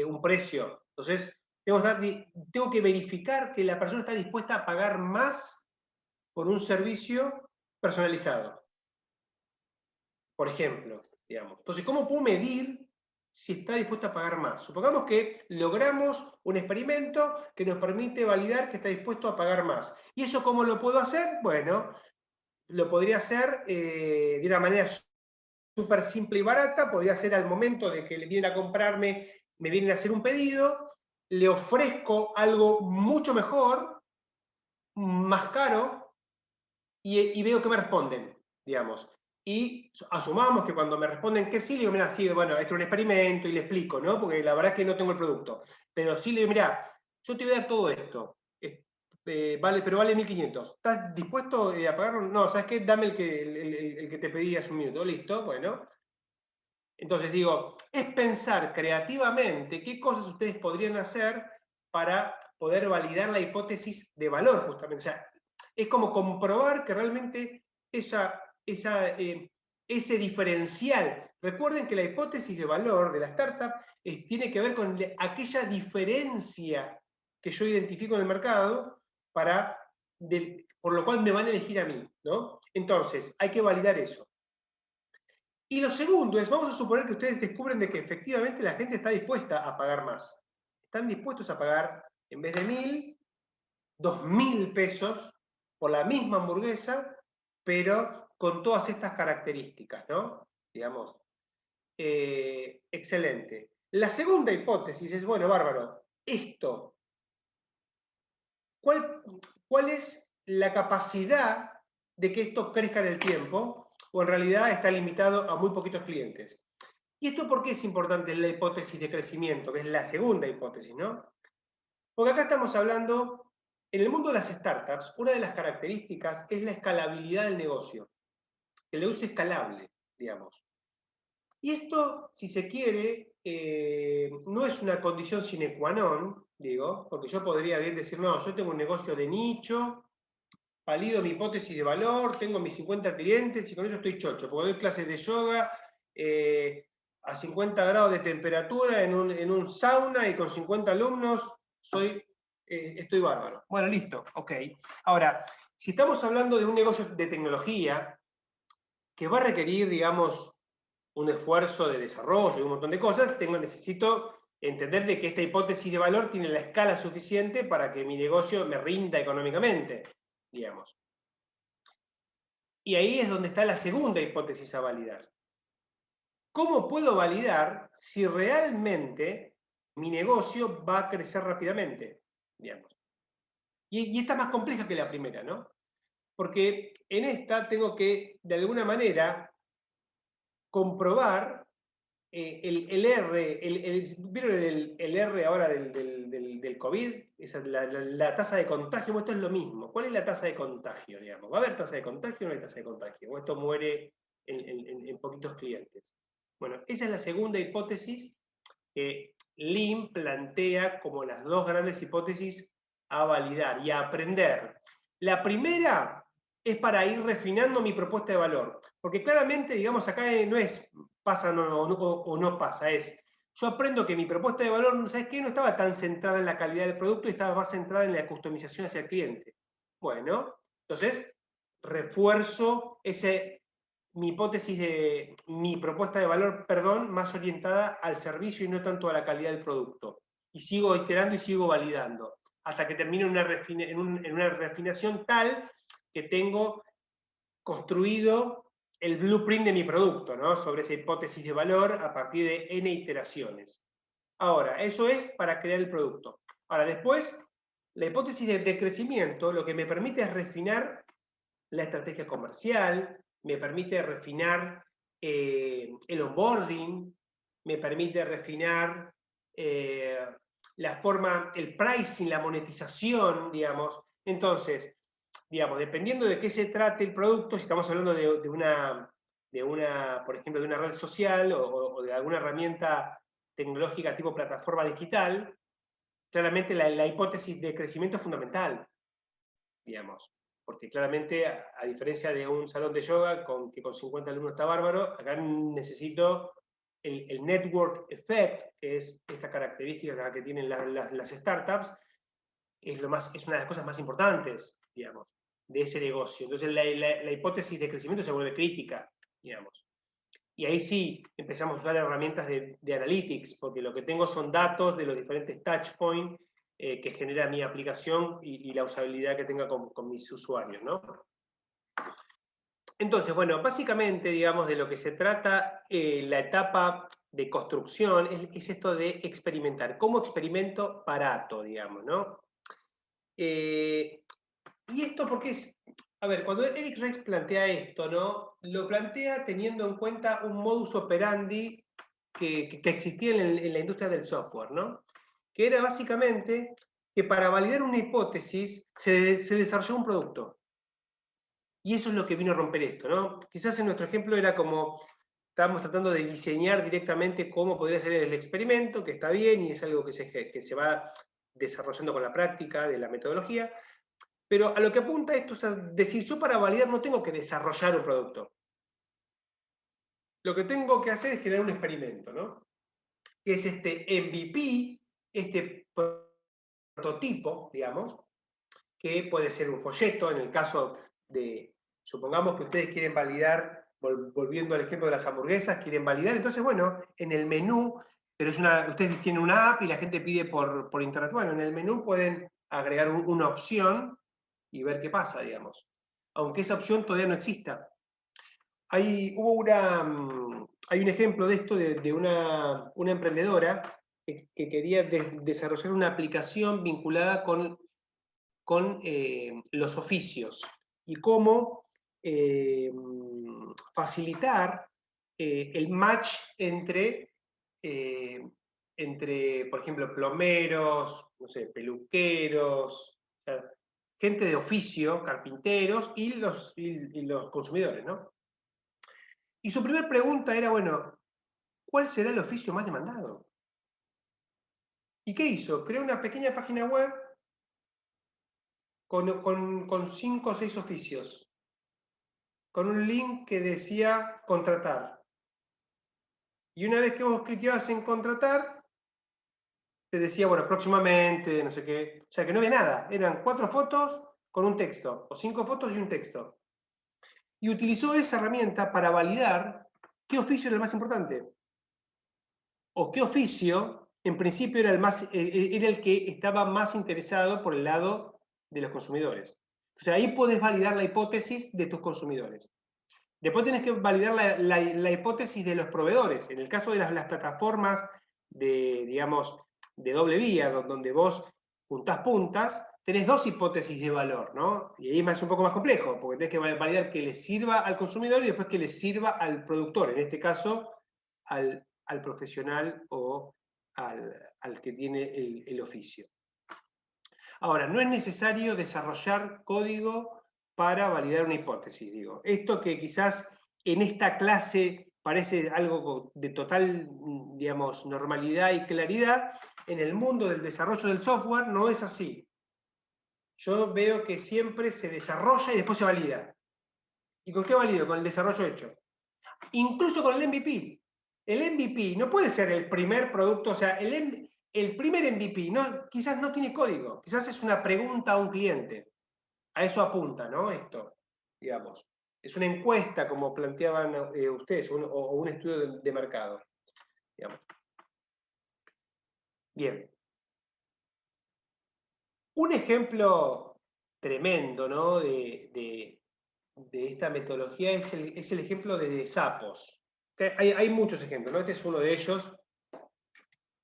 un precio. Entonces, tengo que verificar que la persona está dispuesta a pagar más por un servicio personalizado. Por ejemplo, digamos. Entonces, ¿cómo puedo medir si está dispuesto a pagar más? Supongamos que logramos un experimento que nos permite validar que está dispuesto a pagar más. ¿Y eso cómo lo puedo hacer? Bueno, lo podría hacer de una manera súper simple y barata. Podría ser al momento de que le vienen a comprarme, me vienen a hacer un pedido, le ofrezco algo mucho mejor, más caro, y veo que me responden, digamos. Y asumamos que cuando me responden que sí, le digo, mira, sí, bueno, esto es un experimento, y le explico, ¿no? Porque la verdad es que no tengo el producto. Pero sí le digo, mira, yo te voy a dar todo esto, pero vale 1.500. ¿Estás dispuesto a pagarlo? No, ¿sabes qué? Dame el que te pedí hace un minuto. Listo, bueno. Entonces digo, es pensar creativamente qué cosas ustedes podrían hacer para poder validar la hipótesis de valor, justamente. O sea, es como comprobar que realmente ese diferencial. Recuerden que la hipótesis de valor de la startup tiene que ver con aquella diferencia que yo identifico en el mercado por lo cual me van a elegir a mí, ¿no? Entonces, hay que validar eso. Y lo segundo es, vamos a suponer que ustedes descubren de que efectivamente la gente está dispuesta a pagar más. Están dispuestos a pagar, en vez de 1.000, 2.000 pesos por la misma hamburguesa, pero con todas estas características, ¿no? Digamos, excelente. La segunda hipótesis es, bueno, bárbaro, esto, ¿cuál es la capacidad de que esto crezca en el tiempo? O en realidad está limitado a muy poquitos clientes. ¿Y esto por qué es importante la hipótesis de crecimiento, que es la segunda hipótesis, ¿no? Porque acá estamos hablando, en el mundo de las startups, una de las características es la escalabilidad del negocio, que el negocio es escalable, digamos. Y esto, si se quiere, no es una condición sine qua non, digo, porque yo podría bien decir, no, yo tengo un negocio de nicho, valido mi hipótesis de valor, tengo mis 50 clientes y con eso estoy chocho, porque doy clases de yoga a 50 grados de temperatura en un sauna y con 50 alumnos estoy bárbaro. Bueno, listo, ok. Ahora, si estamos hablando de un negocio de tecnología que va a requerir, digamos, un esfuerzo de desarrollo y un montón de cosas, necesito entender de que esta hipótesis de valor tiene la escala suficiente para que mi negocio me rinda económicamente, digamos. Y ahí es donde está la segunda hipótesis a validar. ¿Cómo puedo validar si realmente mi negocio va a crecer rápidamente? Digamos. Y esta es más compleja que la primera, ¿no? Porque en esta tengo que, de alguna manera, comprobar el R, ¿vieron el R ahora del COVID? La tasa de contagio, esto es lo mismo. ¿Cuál es la tasa de contagio, digamos? ¿Va a haber tasa de contagio o no hay tasa de contagio? ¿O esto muere en poquitos clientes? Bueno, esa es la segunda hipótesis que Lean plantea como las dos grandes hipótesis a validar y a aprender. La primera es para ir refinando mi propuesta de valor, porque claramente, digamos, acá no es pasa o no pasa, es yo aprendo que mi propuesta de valor, ¿sabes qué? No estaba tan centrada en la calidad del producto y estaba más centrada en la customización hacia el cliente. Bueno, entonces refuerzo mi hipótesis de mi propuesta de valor, perdón, más orientada al servicio y no tanto a la calidad del producto. Y sigo iterando y sigo validando, hasta que termino en una refinación tal que tengo construido el blueprint de mi producto, ¿no? Sobre esa hipótesis de valor a partir de N iteraciones. Ahora, eso es para crear el producto. Ahora, después, la hipótesis de crecimiento lo que me permite es refinar la estrategia comercial, me permite refinar el onboarding, me permite refinar la forma, el pricing, la monetización, digamos. Entonces, digamos, dependiendo de qué se trate el producto, si estamos hablando de una, por ejemplo, de una red social o de alguna herramienta tecnológica tipo plataforma digital, claramente la hipótesis de crecimiento es fundamental, digamos. Porque claramente, a diferencia de un salón de yoga que con 50 alumnos está bárbaro, acá necesito el network effect, que es esta característica que tienen las startups, es una de las cosas más importantes, digamos, de ese negocio. Entonces la hipótesis de crecimiento se vuelve crítica, digamos. Y ahí sí empezamos a usar herramientas de analytics, porque lo que tengo son datos de los diferentes touch points que genera mi aplicación y la usabilidad que tenga con mis usuarios, ¿no? Entonces, bueno, básicamente, digamos, de lo que se trata la etapa de construcción es esto de experimentar. ¿Cómo experimento barato, digamos, no? Y esto porque es, a ver, cuando Eric Ries plantea esto, ¿no? Lo plantea teniendo en cuenta un modus operandi que existía en la industria del software, ¿no? Que era básicamente que para validar una hipótesis se desarrolló un producto. Y eso es lo que vino a romper esto, ¿no? Quizás en nuestro ejemplo era como, estábamos tratando de diseñar directamente cómo podría ser el experimento, que está bien y es algo que se va desarrollando con la práctica de la metodología, pero a lo que apunta esto es a decir, yo para validar no tengo que desarrollar un producto. Lo que tengo que hacer es generar un experimento, ¿no? Que es este MVP, este prototipo, digamos, que puede ser un folleto, en el caso de, supongamos que ustedes quieren validar volviendo al ejemplo de las hamburguesas, quieren validar. Entonces, bueno, en el menú, pero ustedes tienen una app y la gente pide por internet. Bueno, en el menú pueden agregar una opción y ver qué pasa, digamos. Aunque esa opción todavía no exista. Hay un ejemplo de esto de una emprendedora que quería desarrollar una aplicación vinculada con los oficios y cómo facilitar el match entre, por ejemplo, plomeros, no sé, peluqueros, o sea, gente de oficio, carpinteros y los consumidores, ¿no? Y su primera pregunta era, bueno, ¿cuál será el oficio más demandado? ¿Y qué hizo? Creó una pequeña página web con 5 o 6 oficios, con un link que decía contratar. Y una vez que vos cliqueabas en contratar, te decía, bueno, próximamente, no sé qué. O sea, que no había nada. Eran 4 fotos con un texto, o 5 fotos y un texto. Y utilizó esa herramienta para validar qué oficio era el más importante. O qué oficio, en principio, era el que estaba más interesado por el lado de los consumidores. O sea, ahí podés validar la hipótesis de tus consumidores. Después tenés que validar la hipótesis de los proveedores. En el caso de las plataformas digamos, de doble vía, donde vos juntás puntas, tenés 2 hipótesis de valor, ¿no? Y ahí es un poco más complejo, porque tenés que validar que le sirva al consumidor y después que le sirva al productor, en este caso, al profesional o al que tiene el oficio. Ahora, no es necesario desarrollar código para validar una hipótesis, digo. Esto que quizás en esta clase parece algo de total, digamos, normalidad y claridad, en el mundo del desarrollo del software no es así. Yo veo que siempre se desarrolla y después se valida. ¿Y con qué valido? Con el desarrollo hecho. Incluso con el MVP. El MVP no puede ser el primer producto, o sea, el primer MVP quizás no tiene código, quizás es una pregunta a un cliente. A eso apunta, ¿no? Esto, digamos. Es una encuesta, como planteaban ustedes, o un estudio de mercado, digamos. Bien. Un ejemplo tremendo, ¿no? de esta metodología es el ejemplo de Sapos. Hay muchos ejemplos, ¿no? Este es uno de ellos.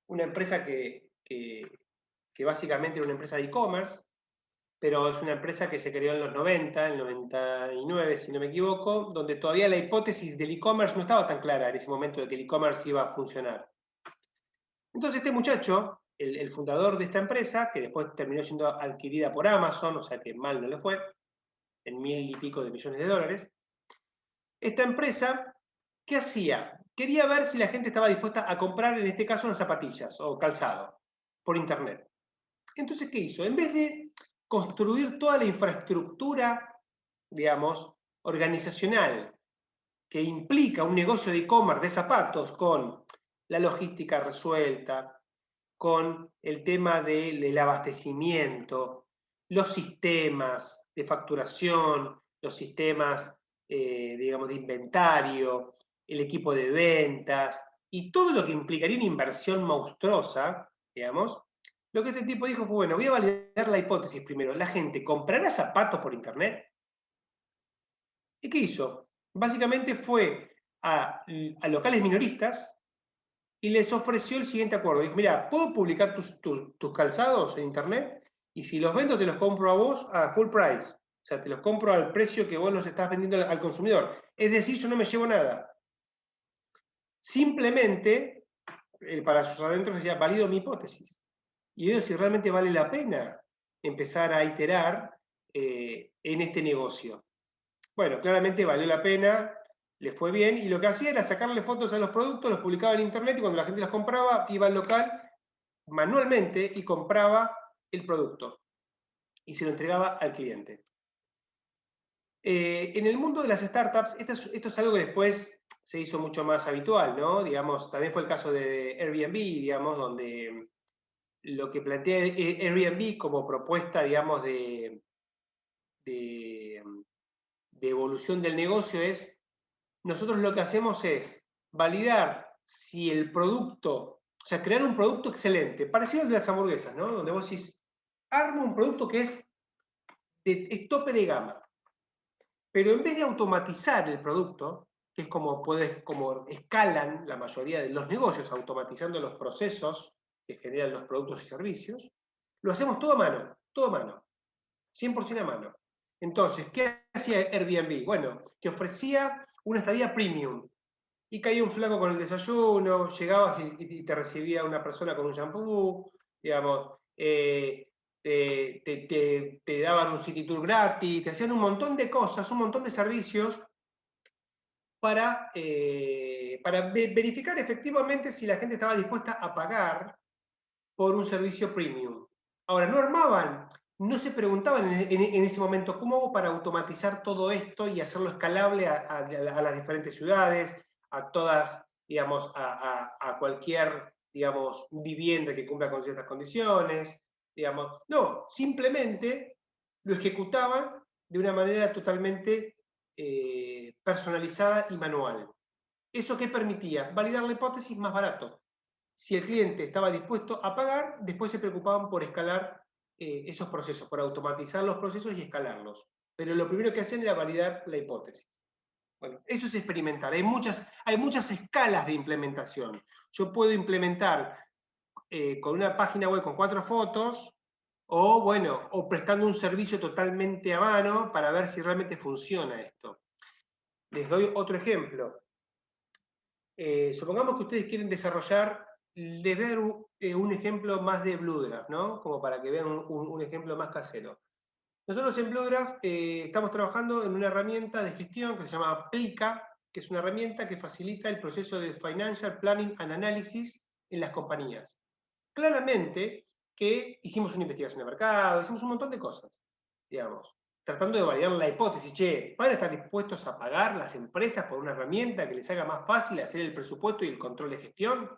Una empresa que básicamente era una empresa de e-commerce, pero es una empresa que se creó en los 90, en el 99, si no me equivoco, donde todavía la hipótesis del e-commerce no estaba tan clara en ese momento de que el e-commerce iba a funcionar. Entonces este muchacho, el fundador de esta empresa, que después terminó siendo adquirida por Amazon, o sea que mal no le fue, en 1000 y pico de millones de dólares, esta empresa, ¿qué hacía? Quería ver si la gente estaba dispuesta a comprar, en este caso, unas zapatillas o calzado por internet. Entonces, ¿qué hizo? En vez de construir toda la infraestructura, digamos, organizacional que implica un negocio de e-commerce de zapatos con la logística resuelta, con el tema del abastecimiento, los sistemas de facturación, los sistemas, digamos, de inventario, el equipo de ventas y todo lo que implicaría una inversión monstruosa, digamos, lo que este tipo dijo fue, bueno, voy a validar la hipótesis primero. ¿La gente comprará zapatos por internet? ¿Y qué hizo? Básicamente fue a locales minoristas y les ofreció el siguiente acuerdo. Dijo, mira, ¿puedo publicar tus calzados en internet? Y si los vendo, te los compro a vos a full price. O sea, te los compro al precio que vos los estás vendiendo al consumidor. Es decir, yo no me llevo nada. Simplemente, para sus adentros decía, valido mi hipótesis. Y veo si realmente vale la pena empezar a iterar en este negocio. Bueno, claramente valió la pena, le fue bien, y lo que hacía era sacarle fotos a los productos, los publicaba en internet, y cuando la gente los compraba, iba al local manualmente y compraba el producto. Y se lo entregaba al cliente. En el mundo de las startups, esto es algo que después se hizo mucho más habitual, ¿no? Digamos, también fue el caso de Airbnb, digamos, donde lo que plantea Airbnb como propuesta, digamos, de evolución del negocio es nosotros lo que hacemos es validar si el producto, o sea, crear un producto excelente, parecido al de las hamburguesas, ¿no? Donde vos decís, arma un producto que es tope de gama. Pero en vez de automatizar el producto, que es como escalan la mayoría de los negocios, automatizando los procesos que generan los productos y servicios, lo hacemos todo a mano, 100% a mano. Entonces, ¿qué hacía Airbnb? Bueno, te ofrecía una estadía premium, y caía un flaco con el desayuno, llegabas y te recibía una persona con un shampoo, digamos, te daban un city tour gratis, te hacían un montón de cosas, un montón de servicios para verificar efectivamente si la gente estaba dispuesta a pagar por un servicio premium. Ahora, no se preguntaban en ese momento, ¿cómo hago para automatizar todo esto y hacerlo escalable a las diferentes ciudades, a todas, digamos, a cualquier, digamos, vivienda que cumpla con ciertas condiciones? Digamos, no, simplemente lo ejecutaban de una manera totalmente personalizada y manual. ¿Eso qué permitía? Validar la hipótesis más barato. Si el cliente estaba dispuesto a pagar, después se preocupaban por escalar esos procesos, por automatizar los procesos y escalarlos. Pero lo primero que hacían era validar la hipótesis. Bueno, eso es experimentar. Hay muchas escalas de implementación. Yo puedo implementar con una página web con 4 fotos, o prestando un servicio totalmente a mano para ver si realmente funciona esto. Les doy otro ejemplo. Supongamos que ustedes quieren desarrollar, les voy a dar un ejemplo más de BlueGraph, ¿no? Como para que vean un ejemplo más casero. Nosotros en BlueGraph estamos trabajando en una herramienta de gestión que se llama Plica, que es una herramienta que facilita el proceso de Financial Planning and Analysis en las compañías. Claramente que hicimos una investigación de mercado, hicimos un montón de cosas, digamos, tratando de validar la hipótesis, che, ¿van a estar dispuestos a pagar las empresas por una herramienta que les haga más fácil hacer el presupuesto y el control de gestión?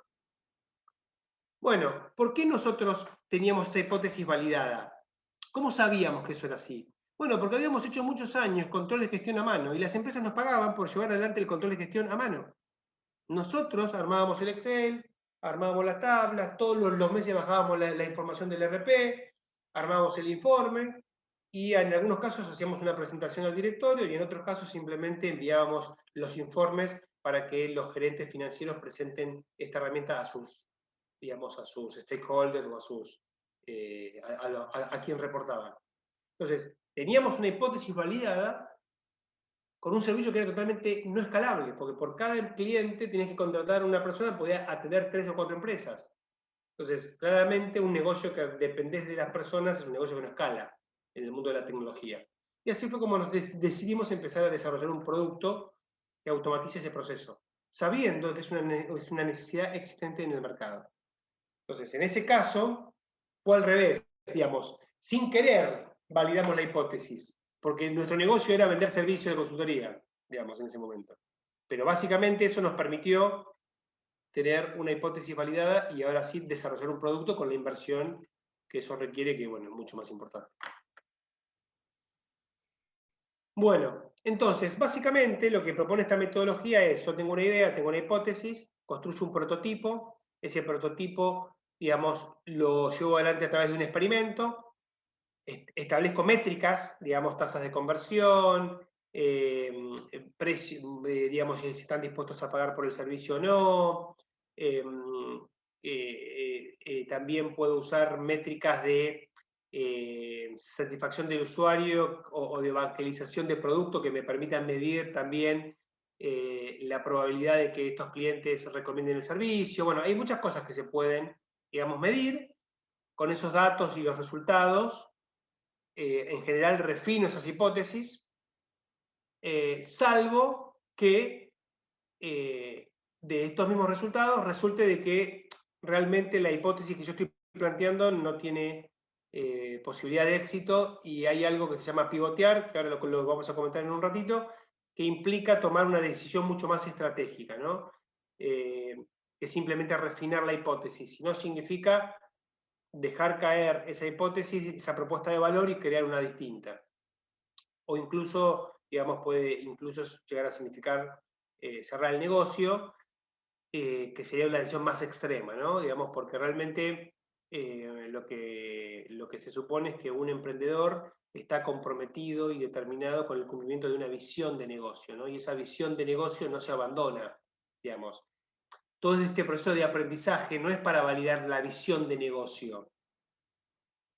Bueno, ¿por qué nosotros teníamos esa hipótesis validada? ¿Cómo sabíamos que eso era así? Bueno, porque habíamos hecho muchos años control de gestión a mano y las empresas nos pagaban por llevar adelante el control de gestión a mano. Nosotros armábamos el Excel, armábamos las tablas, todos los meses bajábamos la información del RP, armábamos el informe y en algunos casos hacíamos una presentación al directorio y en otros casos simplemente enviábamos los informes para que los gerentes financieros presenten esta herramienta a sus, digamos, a sus stakeholders o a sus, a quien reportaban. Entonces, teníamos una hipótesis validada con un servicio que era totalmente no escalable, porque por cada cliente tenías que contratar a una persona, podía atender 3 o 4 empresas. Entonces, claramente un negocio que dependés de las personas es un negocio que no escala en el mundo de la tecnología. Y así fue como nos decidimos empezar a desarrollar un producto que automatice ese proceso, sabiendo que es una necesidad existente en el mercado. Entonces, en ese caso, fue al revés, digamos, sin querer validamos la hipótesis, porque nuestro negocio era vender servicios de consultoría, digamos, en ese momento. Pero básicamente eso nos permitió tener una hipótesis validada y ahora sí desarrollar un producto con la inversión que eso requiere, que bueno, es mucho más importante. Bueno, entonces, básicamente lo que propone esta metodología es, yo tengo una idea, tengo una hipótesis, construyo un prototipo, ese prototipo, digamos, lo llevo adelante a través de un experimento, establezco métricas, digamos, tasas de conversión, digamos, si están dispuestos a pagar por el servicio o no. También puedo usar métricas de satisfacción del usuario o de evangelización de producto que me permitan medir también la probabilidad de que estos clientes recomienden el servicio. Bueno, hay muchas cosas que se pueden, digamos, medir. Con esos datos y los resultados, en general refino esas hipótesis, salvo que de estos mismos resultados resulte de que realmente la hipótesis que yo estoy planteando no tiene posibilidad de éxito y hay algo que se llama pivotear, que ahora lo vamos a comentar en un ratito, que implica tomar una decisión mucho más estratégica, ¿no? Que simplemente refinar la hipótesis, no significa dejar caer esa hipótesis, esa propuesta de valor y crear una distinta. O incluso, digamos, puede incluso llegar a significar cerrar el negocio, que sería una decisión más extrema, ¿no? Digamos, porque realmente lo que se supone es que un emprendedor está comprometido y determinado con el cumplimiento de una visión de negocio, ¿no? Y esa visión de negocio no se abandona, digamos. Todo este proceso de aprendizaje no es para validar la visión de negocio,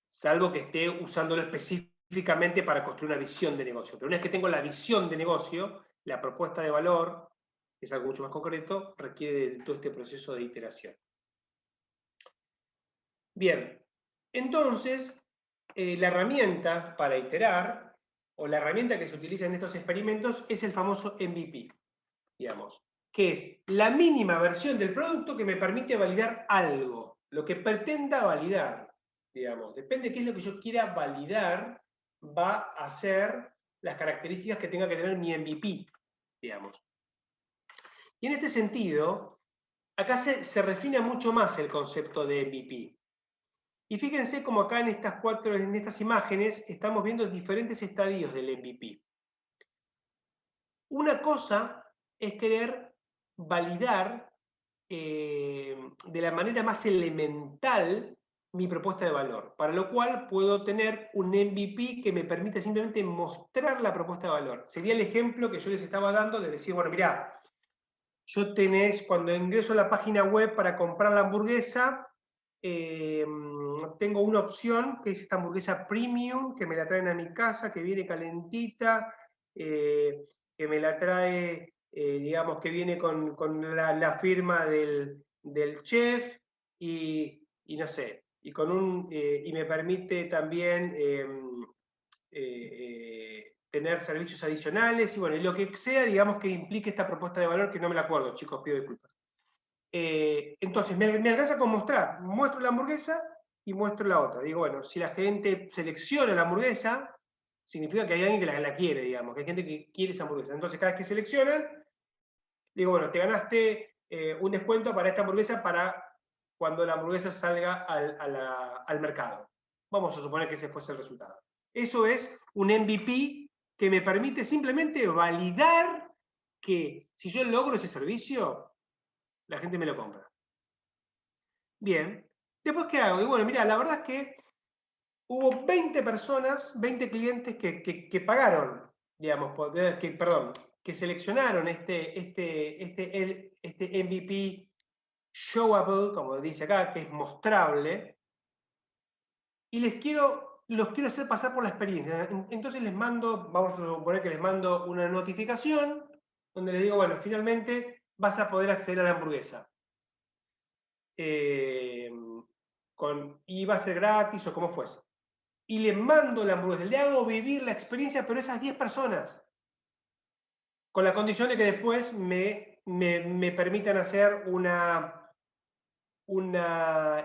salvo que esté usándolo específicamente para construir una visión de negocio. Pero una vez que tengo la visión de negocio, la propuesta de valor, que es algo mucho más concreto, requiere de todo este proceso de iteración. Bien, entonces, la herramienta para iterar, o la herramienta que se utiliza en estos experimentos, es el famoso MVP, digamos, que es la mínima versión del producto que me permite validar algo, lo que pretenda validar, digamos. Depende de qué es lo que yo quiera validar, va a ser las características que tenga que tener mi MVP, digamos. Y en este sentido, acá se refina mucho más el concepto de MVP. Y fíjense como acá en estas imágenes estamos viendo diferentes estadios del MVP. Una cosa es querer validar de la manera más elemental mi propuesta de valor, para lo cual puedo tener un MVP que me permite simplemente mostrar la propuesta de valor. Sería el ejemplo que yo les estaba dando de decir, bueno, mirá, cuando ingreso a la página web para comprar la hamburguesa, tengo una opción que es esta hamburguesa premium, que me la traen a mi casa, que viene calentita, que me la trae, digamos, que viene con la firma del chef y no sé, y me permite también tener servicios adicionales y bueno, y lo que sea, digamos, que implique esta propuesta de valor, que no me la acuerdo, chicos, pido disculpas. Entonces, me alcanza con muestro la hamburguesa y muestro la otra. Digo, bueno, si la gente selecciona la hamburguesa, significa que hay alguien que la quiere, digamos, que hay gente que quiere esa hamburguesa. Entonces, cada vez que seleccionan, digo, bueno, te ganaste un descuento para esta hamburguesa para cuando la hamburguesa salga al mercado. Vamos a suponer que ese fuese el resultado. Eso es un MVP que me permite simplemente validar que si yo logro ese servicio, la gente me lo compra. Bien. Después, ¿qué hago? Y bueno, mira, la verdad es que hubo 20 personas, 20 clientes que pagaron, digamos, que seleccionaron este MVP showable, como dice acá, que es mostrable, y los quiero hacer pasar por la experiencia. Entonces les mando, vamos a suponer que les mando una notificación donde les digo, bueno, finalmente vas a poder acceder a la hamburguesa. Y va a ser gratis o como fuese. Y le mando la hamburguesa, le hago vivir la experiencia, pero esas 10 personas, con la condición de que después me permitan hacer una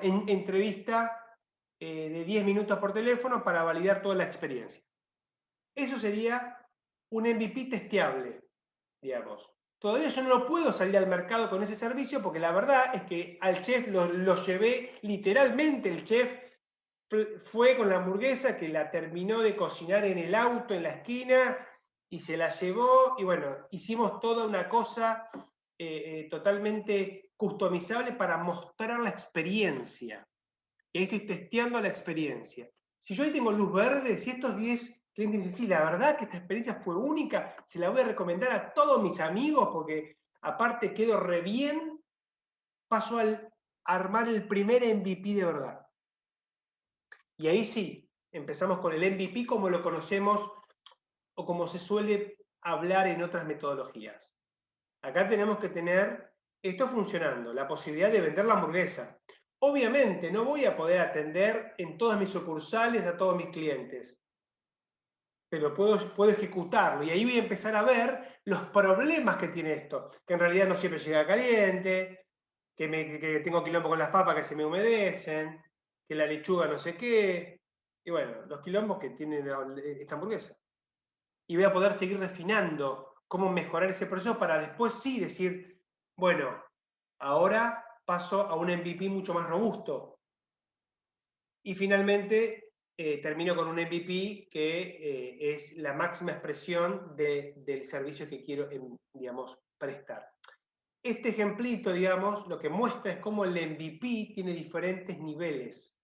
entrevista de 10 minutos por teléfono para validar toda la experiencia. Eso sería un MVP testeable, digamos. Todavía yo no puedo salir al mercado con ese servicio porque la verdad es que al chef lo llevé literalmente. El chef fue con la hamburguesa que la terminó de cocinar en el auto en la esquina y se la llevó y bueno, hicimos toda una cosa totalmente customizable para mostrar la experiencia. Y ahí estoy testeando la experiencia. Si yo ahí tengo luz verde, si estos 10 clientes dicen, sí, la verdad que esta experiencia fue única, se la voy a recomendar a todos mis amigos porque aparte quedo re bien, paso a armar el primer MVP de verdad. Y ahí sí, empezamos con el MVP como lo conocemos o como se suele hablar en otras metodologías. Acá tenemos que tener esto funcionando, la posibilidad de vender la hamburguesa. Obviamente no voy a poder atender en todas mis sucursales a todos mis clientes, pero puedo ejecutarlo y ahí voy a empezar a ver los problemas que tiene esto, que en realidad no siempre llega caliente, que tengo quilombo con las papas que se me humedecen, que la lechuga no sé qué, y bueno, los quilombos que tiene esta hamburguesa. Y voy a poder seguir refinando cómo mejorar ese proceso para después sí decir, bueno, ahora paso a un MVP mucho más robusto. Y finalmente termino con un MVP que es la máxima expresión del servicio que quiero, digamos, prestar. Este ejemplito, digamos, lo que muestra es cómo el MVP tiene diferentes niveles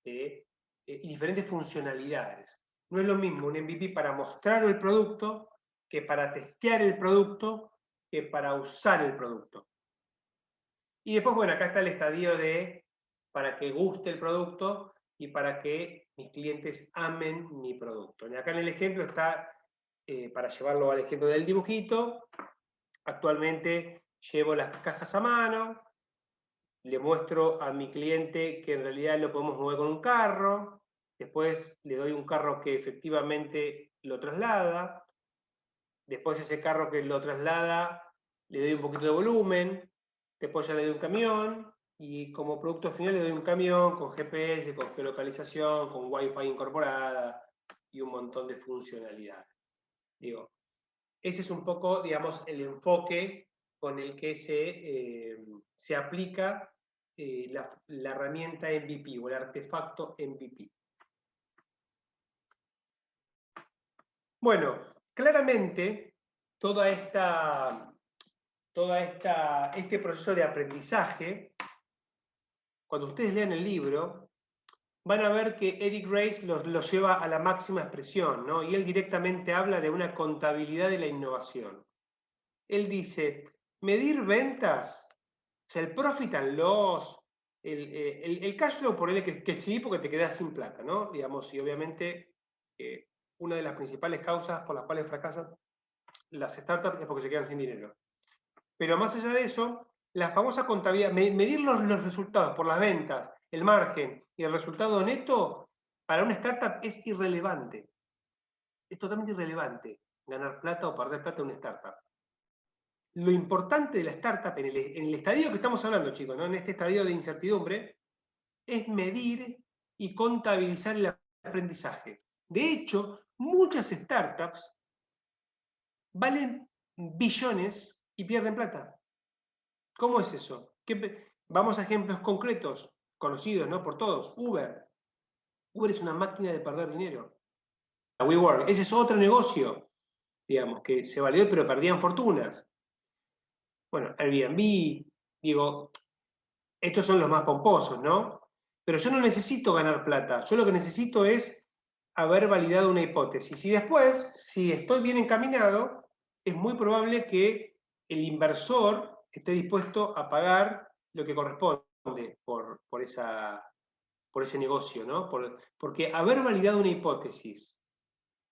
y diferentes funcionalidades. No es lo mismo un MVP para mostrar el producto que para testear el producto que para usar el producto. Y después, bueno, acá está el estadio de para que guste el producto y para que mis clientes amen mi producto. Y acá en el ejemplo está, para llevarlo al ejemplo del dibujito, actualmente llevo las cajas a mano, le muestro a mi cliente que en realidad lo podemos mover con un carro, después le doy un carro que efectivamente lo traslada, después ese carro que lo traslada le doy un poquito de volumen, después ya le doy un camión, y como producto final le doy un camión con GPS, con geolocalización, con Wi-Fi incorporada y un montón de funcionalidades. Digo, ese es un poco, digamos, el enfoque con el que se aplica la herramienta MVP o el artefacto MVP. Bueno, claramente este proceso de aprendizaje, cuando ustedes lean el libro, van a ver que Eric Ries lo lleva a la máxima expresión, ¿no? Y él directamente habla de una contabilidad de la innovación. Él dice, medir ventas, o sea, el profit and loss, el cash flow, por él que sí, porque te quedas sin plata, ¿no? Digamos, y obviamente una de las principales causas por las cuales fracasan las startups es porque se quedan sin dinero. Pero más allá de eso, la famosa contabilidad, medir los resultados por las ventas, el margen y el resultado neto, para una startup es irrelevante. Es totalmente irrelevante ganar plata o perder plata en una startup. Lo importante de la startup, en el estadio que estamos hablando, chicos, ¿no? En este estadio de incertidumbre, es medir y contabilizar el aprendizaje. De hecho, muchas startups valen billones y pierden plata. ¿Cómo es eso? Vamos a ejemplos concretos, conocidos, ¿no? Por todos. Uber. Uber es una máquina de perder dinero. WeWork, ese es otro negocio, digamos, que se validó pero perdían fortunas. Bueno, Airbnb, digo, estos son los más pomposos, ¿no? Pero yo no necesito ganar plata, yo lo que necesito es haber validado una hipótesis. Y después, si estoy bien encaminado, es muy probable que el inversor esté dispuesto a pagar lo que corresponde por ese negocio, ¿no? Porque haber validado una hipótesis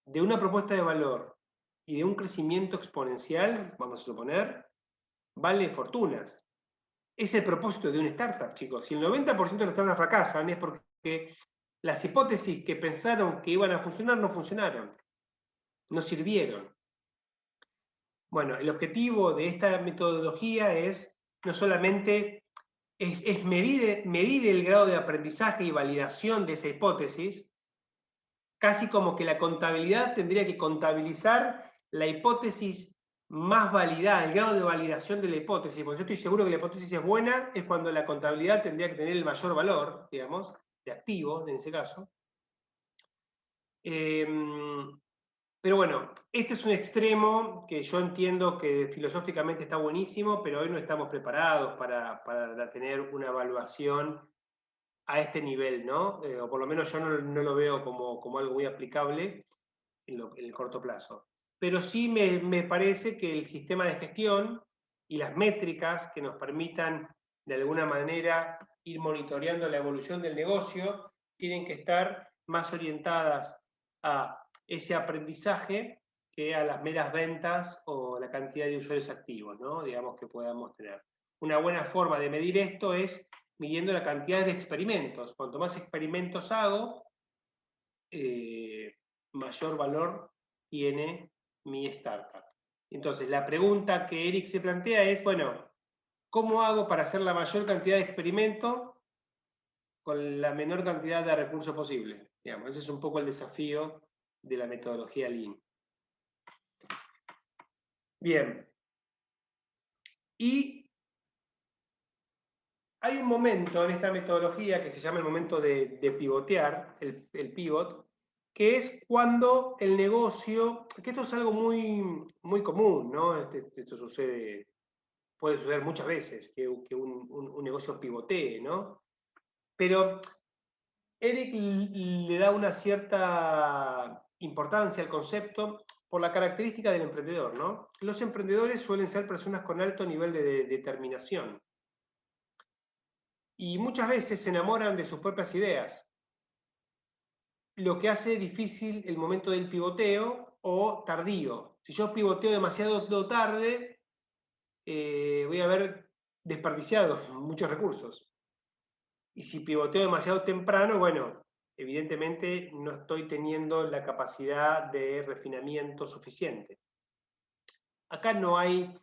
de una propuesta de valor y de un crecimiento exponencial, vamos a suponer, vale fortunas. Es el propósito de una startup, chicos. Si el 90% de las startups fracasan es porque las hipótesis que pensaron que iban a funcionar no funcionaron, no sirvieron. Bueno, el objetivo de esta metodología es no solamente es medir el grado de aprendizaje y validación de esa hipótesis, casi como que la contabilidad tendría que contabilizar la hipótesis más validada, el grado de validación de la hipótesis, porque yo estoy seguro que la hipótesis es buena, es cuando la contabilidad tendría que tener el mayor valor, digamos, de activo, en ese caso. Pero bueno, este es un extremo que yo entiendo que filosóficamente está buenísimo, pero hoy no estamos preparados para tener una evaluación a este nivel, ¿no? O por lo menos yo no lo veo como algo muy aplicable en el corto plazo. Pero sí me parece que el sistema de gestión y las métricas que nos permitan de alguna manera ir monitoreando la evolución del negocio tienen que estar más orientadas a ese aprendizaje que a las meras ventas o la cantidad de usuarios activos, ¿no? Digamos, que podamos tener. Una buena forma de medir esto es midiendo la cantidad de experimentos. Cuanto más experimentos hago, mayor valor tiene mi startup. Entonces, la pregunta que Eric se plantea es, bueno, ¿cómo hago para hacer la mayor cantidad de experimentos con la menor cantidad de recursos posible? Digamos, ese es un poco el desafío de la metodología Lean. Bien. Y hay un momento en esta metodología que se llama el momento de pivotear, el pivot, que es cuando el negocio, que esto es algo muy, muy común, ¿no? Esto sucede, puede suceder muchas veces, que un negocio pivotee, ¿no? Pero Eric le da una cierta importancia al concepto por la característica del emprendedor, ¿no? Los emprendedores suelen ser personas con alto nivel de determinación y muchas veces se enamoran de sus propias ideas, lo que hace difícil el momento del pivoteo o tardío. Si yo pivoteo demasiado tarde, voy a haber desperdiciado muchos recursos. Y si pivoteo demasiado temprano, bueno, evidentemente no estoy teniendo la capacidad de refinamiento suficiente. Acá no hay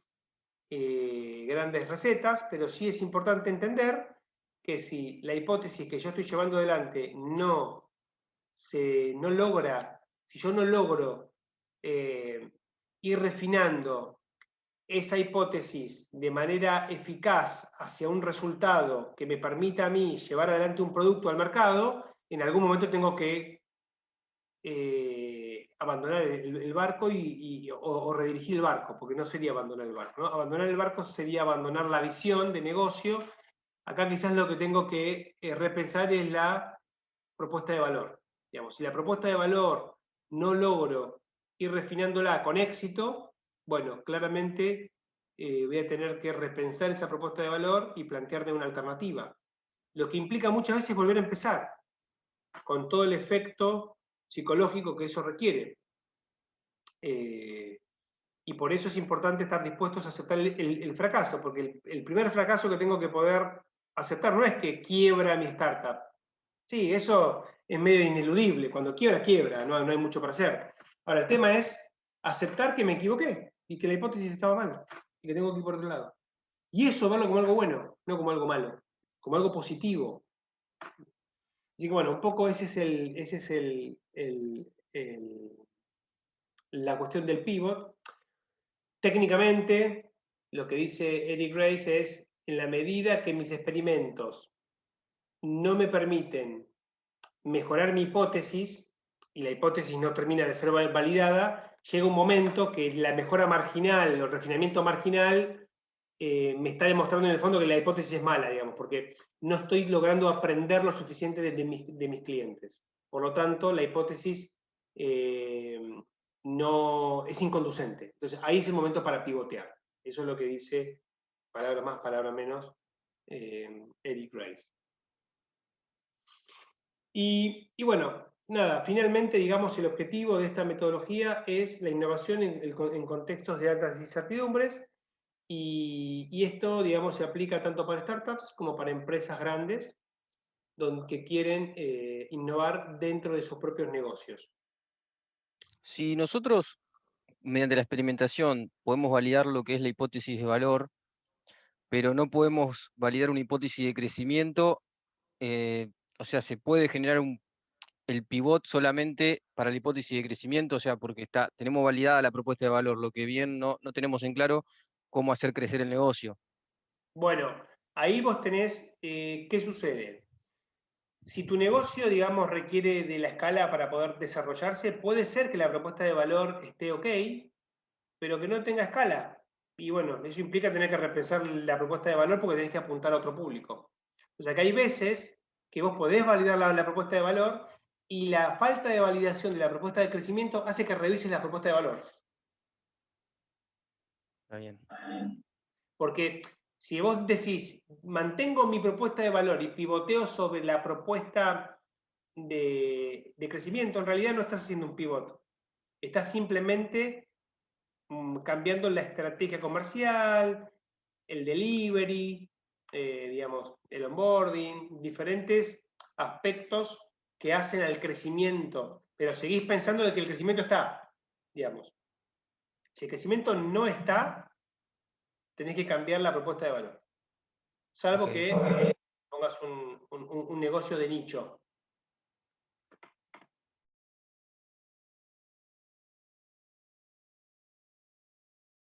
grandes recetas, pero sí es importante entender que si la hipótesis que yo estoy llevando adelante no logra, si yo no logro ir refinando esa hipótesis de manera eficaz hacia un resultado que me permita a mí llevar adelante un producto al mercado, en algún momento tengo que abandonar el barco o redirigir el barco, porque no sería abandonar el barco, ¿no? Abandonar el barco sería abandonar la visión de negocio. Acá quizás lo que tengo que repensar es la propuesta de valor. Digamos, si la propuesta de valor no logro ir refinándola con éxito, bueno, claramente voy a tener que repensar esa propuesta de valor y plantearme una alternativa. Lo que implica muchas veces volver a empezar, con todo el efecto psicológico que eso requiere. Y por eso es importante estar dispuestos a aceptar el fracaso, porque el primer fracaso que tengo que poder aceptar no es que quiebra mi startup. Sí, eso es medio ineludible. Cuando quiebra, quiebra, no hay mucho para hacer. Ahora, el tema es aceptar que me equivoqué y que la hipótesis estaba mal y que tengo que ir por otro lado. Y eso verlo como algo bueno, no como algo malo, como algo positivo. Así que bueno, un poco ese es la cuestión del pivot. Técnicamente, lo que dice Eric Ries es, en la medida que mis experimentos no me permiten mejorar mi hipótesis, y la hipótesis no termina de ser validada, llega un momento que la mejora marginal, el refinamiento marginal, me está demostrando en el fondo que la hipótesis es mala, digamos, porque no estoy logrando aprender lo suficiente de mis clientes. Por lo tanto, la hipótesis no es inconducente. Entonces, ahí es el momento para pivotear. Eso es lo que dice, palabra más, palabra menos, Eric Ries. Y bueno, nada, finalmente, digamos, el objetivo de esta metodología es la innovación en contextos de altas incertidumbres, y esto, digamos, se aplica tanto para startups como para empresas grandes que quieren innovar dentro de sus propios negocios. Si nosotros, mediante la experimentación, podemos validar lo que es la hipótesis de valor, pero no podemos validar una hipótesis de crecimiento, o sea, se puede generar el pivot solamente para la hipótesis de crecimiento, o sea, porque tenemos validada la propuesta de valor, lo que bien no tenemos en claro cómo hacer crecer el negocio. Bueno, ahí vos tenés, ¿qué sucede? Si tu negocio, digamos, requiere de la escala para poder desarrollarse, puede ser que la propuesta de valor esté ok, pero que no tenga escala. Y bueno, eso implica tener que repensar la propuesta de valor porque tenés que apuntar a otro público. O sea que hay veces que vos podés validar la propuesta de valor y la falta de validación de la propuesta de crecimiento hace que revises la propuesta de valor. Está bien. Porque si vos decís, mantengo mi propuesta de valor y pivoteo sobre la propuesta de crecimiento, en realidad no estás haciendo un pivot. Estás simplemente cambiando la estrategia comercial, el delivery, digamos, el onboarding, diferentes aspectos que hacen al crecimiento, pero seguís pensando de que el crecimiento está, digamos. Si el crecimiento no está, tenés que cambiar la propuesta de valor. Salvo que pongas un negocio de nicho.